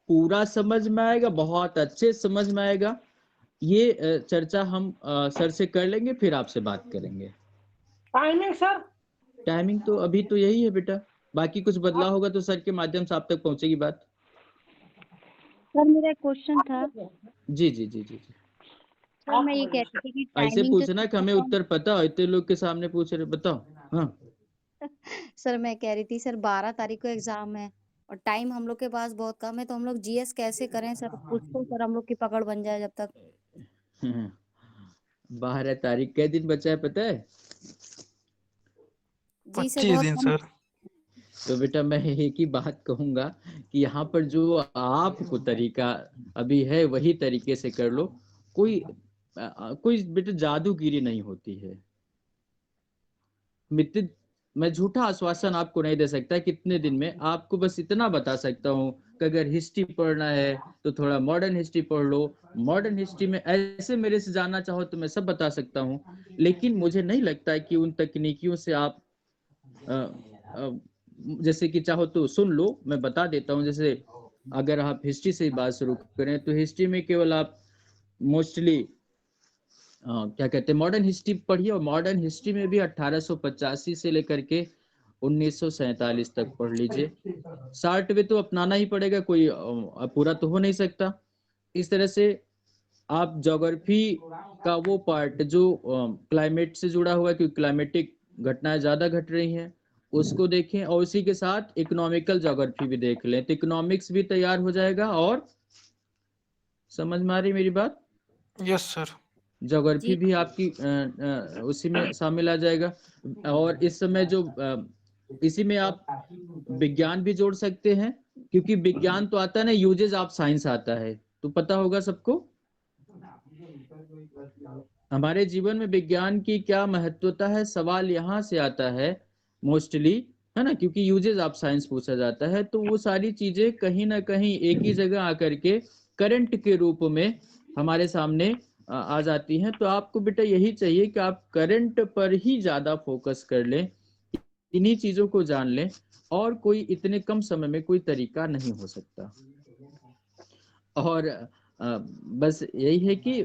A: पूरा समझ में आएगा, बहुत अच्छे समझ में आएगा। ये चर्चा हम सर से कर लेंगे, फिर आपसे बात करेंगे।
H: Timing sir?
A: टाइमिंग तो अभी तो यही है बेटा, बाकी कुछ बदला होगा तो सर के माध्यम से आप तक पहुंचेगी बात।
J: सर मेरा एक क्वेश्चन था।
A: जी जी जी जी जी।
J: सर मैं ये कह रही थी कि
A: ऐसे
J: टाइमिंग
A: पूछना कि हमें उत्तर पता हो, इतने लोग के सामने पूछ रहे, बताओ। हाँ
J: सर मैं कह रही थी सर 12 तारीख को एग्जाम है और टाइम हम लोग के पास बहुत कम है, तो हम लोग जीएस कैसे करें सर? कुछ तो सर हम लोग की पकड़ बन जाए जब तक।
A: 12 तारीख के दिन बचा है पता है?
J: जी सर
D: 25
J: बहुत
D: दिन
J: कम।
D: सर।
A: तो बेटा मैं एक ही बात कहूंगा कि यहाँ पर जो आपको तरीका अभी है वही तरीके से कर लो। कोई बेटा जादूगिरी नहीं होती है। मित्र, मैं झूठा आश्वासन आपको नहीं दे सकता कितने दिन में। आपको बस इतना बता सकता हूँ कि अगर हिस्ट्री पढ़ना है तो थोड़ा मॉडर्न हिस्ट्री पढ़ लो। मॉडर्न हिस्ट्री में ऐसे मेरे से जानना चाहो तो मैं सब बता सकता हूँ, लेकिन मुझे नहीं लगता है कि उन तकनीकियों से आप जैसे कि चाहो तो सुन लो, मैं बता देता हूँ। जैसे अगर आप हिस्ट्री से बात शुरू करें तो हिस्ट्री में केवल आप मोस्टली क्या कहते हैं, मॉडर्न हिस्ट्री पढ़िए, और मॉडर्न हिस्ट्री में भी 1885 से लेकर के 1947 तक पढ़ लीजिए। शार्ट वे तो अपनाना ही पड़ेगा, कोई पूरा तो हो नहीं सकता। इस तरह से आप ज्योग्राफी का वो पार्ट जो क्लाइमेट से जुड़ा हुआ है, क्योंकि क्लाइमेटिक घटनाएं ज्यादा घट रही हैं, उसको देखें, और उसी के साथ इकोनॉमिकल ज्योग्राफी भी देख लें, तो इकोनॉमिक्स भी तैयार हो जाएगा। और समझ में आ रही मेरी बात?
D: Yes sir.
A: ज्योग्राफी भी आपकी उसी में शामिल आ जाएगा। और इस समय जो इसी में आप विज्ञान भी जोड़ सकते हैं, क्योंकि विज्ञान तो आता है ना, यूजेस ऑफ साइंस आता है, तो पता होगा सबको हमारे जीवन में विज्ञान की क्या महत्वता है। सवाल यहाँ से आता है मोस्टली, है ना, क्योंकि यूजेस ऑफ साइंस पूछा जाता है। तो वो सारी चीजें कहीं ना कहीं एक ही जगह आकर के करंट के रूप में हमारे सामने आ जाती हैं। तो आपको बेटा यही चाहिए कि आप करंट पर ही ज्यादा फोकस कर लें, इन्हीं चीजों को जान लें, और कोई इतने कम समय में कोई तरीका नहीं हो सकता। और बस यही है कि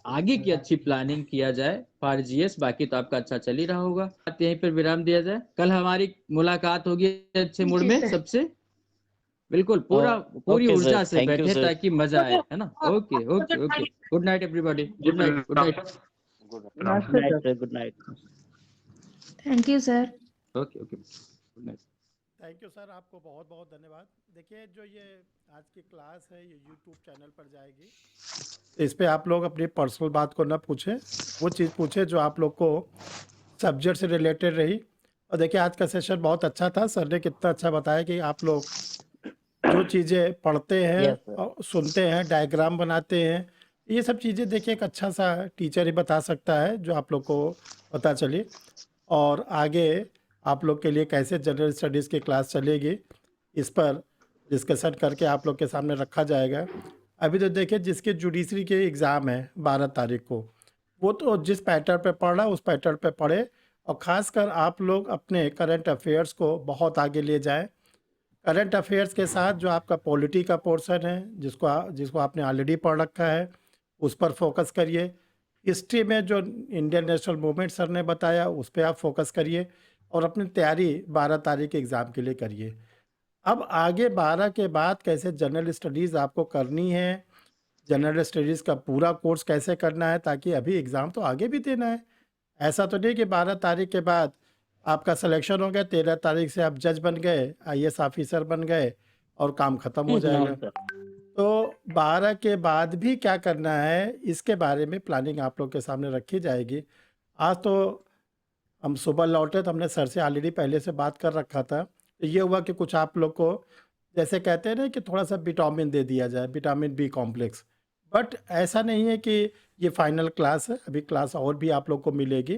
A: आगे की अच्छी प्लानिंग किया जाए फॉर जीएस। बाकी तो आपका अच्छा चल ही रहा होगा। यहीं पर विराम दिया जाए। कल हमारी मुलाकात होगी अच्छे मूड में सबसे, बिल्कुल पूरी ऊर्जा से बैठे ताकि मजा आए, है ना? Okay okay okay, good night everybody, good night, good night,
K: good night.
E: Thank you sir.
A: Okay okay, good night.
B: Thank you sir, आपको बहुत बहुत धन्यवाद। देखिए जो ये आज की क्लास है ये यूट्यूब चैनल पर जाएगी, तो इस पे आप लोग अपनी पर्सनल बात को ना पूछें, वो चीज़ पूछें जो आप लोग को सब्जेक्ट से रिलेटेड रही। और देखिए आज का सेशन बहुत अच्छा था, सर ने कितना अच्छा बताया कि आप लोग जो चीज़ें पढ़ते हैं और सुनते हैं, डायग्राम बनाते हैं, ये सब चीज़ें देखिए एक अच्छा सा टीचर ही बता सकता है जो आप लोग को पता चले। और आगे आप लोग के लिए कैसे जनरल स्टडीज़ की क्लास चलेगी, इस पर डिस्कशन करके आप लोग के सामने रखा जाएगा। अभी तो देखिए जिसके जुडिशरी के एग्ज़ाम है 12 तारीख को, वो तो जिस पैटर्न पे पढ़ रहा है उस पैटर्न पे पढ़े, और ख़ासकर आप लोग अपने करंट अफेयर्स को बहुत आगे ले जाएं। करंट अफेयर्स के साथ जो आपका पॉलिटी का पोर्शन है, जिसको आपने ऑलरेडी पढ़ रखा है, उस पर फोकस करिए। हिस्ट्री में जो इंडियन नेशनल मूवमेंट सर ने बताया उस पर आप फोकस करिए और अपनी तैयारी 12 तारीख के एग्ज़ाम के लिए करिए। अब आगे 12 के बाद कैसे जनरल स्टडीज़ आपको करनी है, जनरल स्टडीज़ का पूरा कोर्स कैसे करना है, ताकि अभी एग्ज़ाम तो आगे भी देना है। ऐसा तो नहीं कि 12 तारीख के बाद आपका सिलेक्शन हो गया, 13 तारीख से आप जज बन गए, आईएएस ऑफिसर बन गए और काम ख़त्म हो
K: नो
B: जाएगा।
K: सर।
B: तो 12 के बाद भी क्या करना है, इसके बारे में प्लानिंग आप लोग के सामने रखी जाएगी। आज तो हम सुबह लौटे तो हमने सर से ऑलरेडी पहले से बात कर रखा था। तो ये हुआ कि कुछ आप लोग को जैसे कहते हैं ना कि थोड़ा सा विटामिन दे दिया जाए, विटामिन बी कॉम्प्लेक्स। बट ऐसा नहीं है कि ये फाइनल क्लास है, अभी क्लास और भी आप लोग को मिलेगी।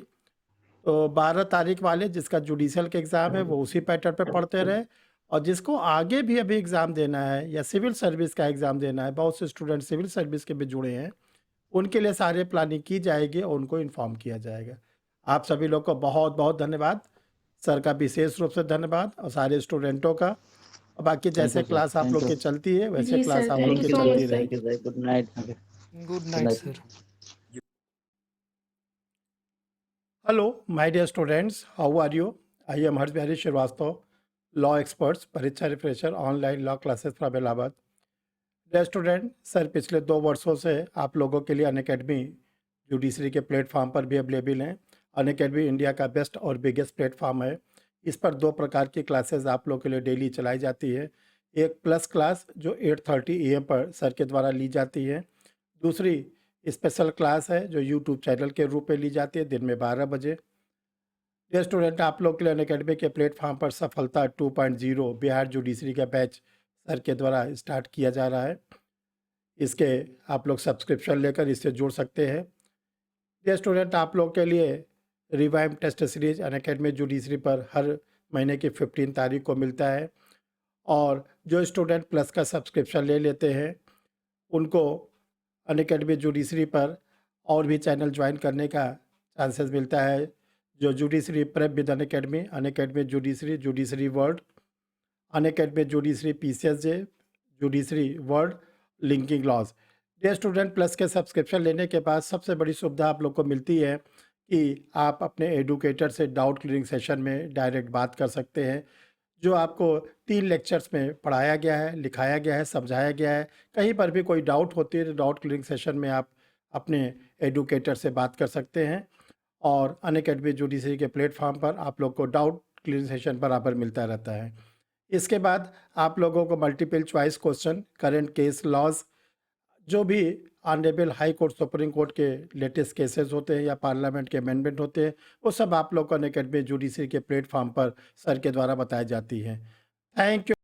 B: तो 12 तारीख वाले जिसका जुडिशियल के एग्ज़ाम है वो उसी पैटर्न पे पढ़ते रहे, और जिसको आगे भी अभी एग्ज़ाम देना है या सिविल सर्विस का एग्ज़ाम देना है, बहुत से स्टूडेंट सिविल सर्विस के भी जुड़े हैं, उनके लिए सारे प्लानिंग की जाएगी और उनको इन्फॉर्म किया जाएगा। आप सभी लोग को बहुत बहुत धन्यवाद, सर का विशेष रूप से धन्यवाद और सारे स्टूडेंटों का। और बाकी जैसे
K: you, sir.
B: क्लास आप
K: Thank
B: लोग
K: you.
B: की चलती है वैसे
E: जी
B: क्लास
E: सर,
B: आप
E: thank
B: लोग
E: you
B: की
E: so much,
B: चलती
E: sir.
B: रहेगी।
K: Thank you, sir. Good night.
D: Good night,
K: night.
D: sir.
B: Hello, my dear students, how are you? I am Harsh Bihari Srivastava, law experts, परीक्षा refresher online law classes from Allahabad. Dear student, sir पिछले 2 वर्षों से आप लोगों के लिए Unacademy judiciary के platform पर भी अवेलेबल हैं। अनअकैडमी इंडिया का बेस्ट और बिगेस्ट प्लेटफॉर्म है। इस पर 2 प्रकार की क्लासेस आप लोगों के लिए डेली चलाई जाती है। एक प्लस क्लास जो 8:30 AM पर सर के द्वारा ली जाती है। दूसरी स्पेशल क्लास है जो यूट्यूब चैनल के रूप में ली जाती है दिन में 12 बजे। डियर स्टूडेंट, आप लोग के लिए अनअकैडमी के प्लेटफॉर्म पर सफलता 2.0 बिहार जुडिशरी का बैच सर के द्वारा स्टार्ट किया जा रहा है। इसके आप लोग सब्सक्रिप्शन लेकर इससे जुड़ सकते हैं। डियर स्टूडेंट, आप लोग के लिए revive test series Unacademy judiciary पर हर महीने की 15 तारीख को मिलता है, और जो स्टूडेंट प्लस का सब्सक्रिप्शन ले लेते हैं उनको अनअकैडमी जुडिशरी पर और भी चैनल ज्वाइन करने का चांसेस मिलता है, जो judiciary prep with Unacademy, Unacademy judiciary, judiciary world, Unacademy judiciary PCSJ, judiciary world, linking laws. Dear student, plus के सब्सक्रिप्शन लेने के बाद सबसे बड़ी सुविधा आप लोग को मिलती है कि आप अपने एडुकेटर से डाउट क्लियरिंग सेशन में डायरेक्ट बात कर सकते हैं, जो आपको 3 लेक्चर्स में पढ़ाया गया है, लिखाया गया है, समझाया गया है। कहीं पर भी कोई डाउट होती है तो डाउट क्लियरिंग सेशन में आप अपने एडुकेटर से बात कर सकते हैं, और अनअकैडमी जुडिशरी के प्लेटफॉर्म पर आप लोग को डाउट क्लियरिंग सेशन बराबर मिलता रहता है। इसके बाद आप लोगों को multiple choice question, current case laws, जो भी honourable high court, supreme court के लेटेस्ट केसेस होते हैं या पार्लियामेंट के अमेंडमेंट होते हैं, वो सब आप लोग को अनअकैडमी जुडिशरी के प्लेटफॉर्म पर सर के द्वारा बताई जाती हैं। Thank you.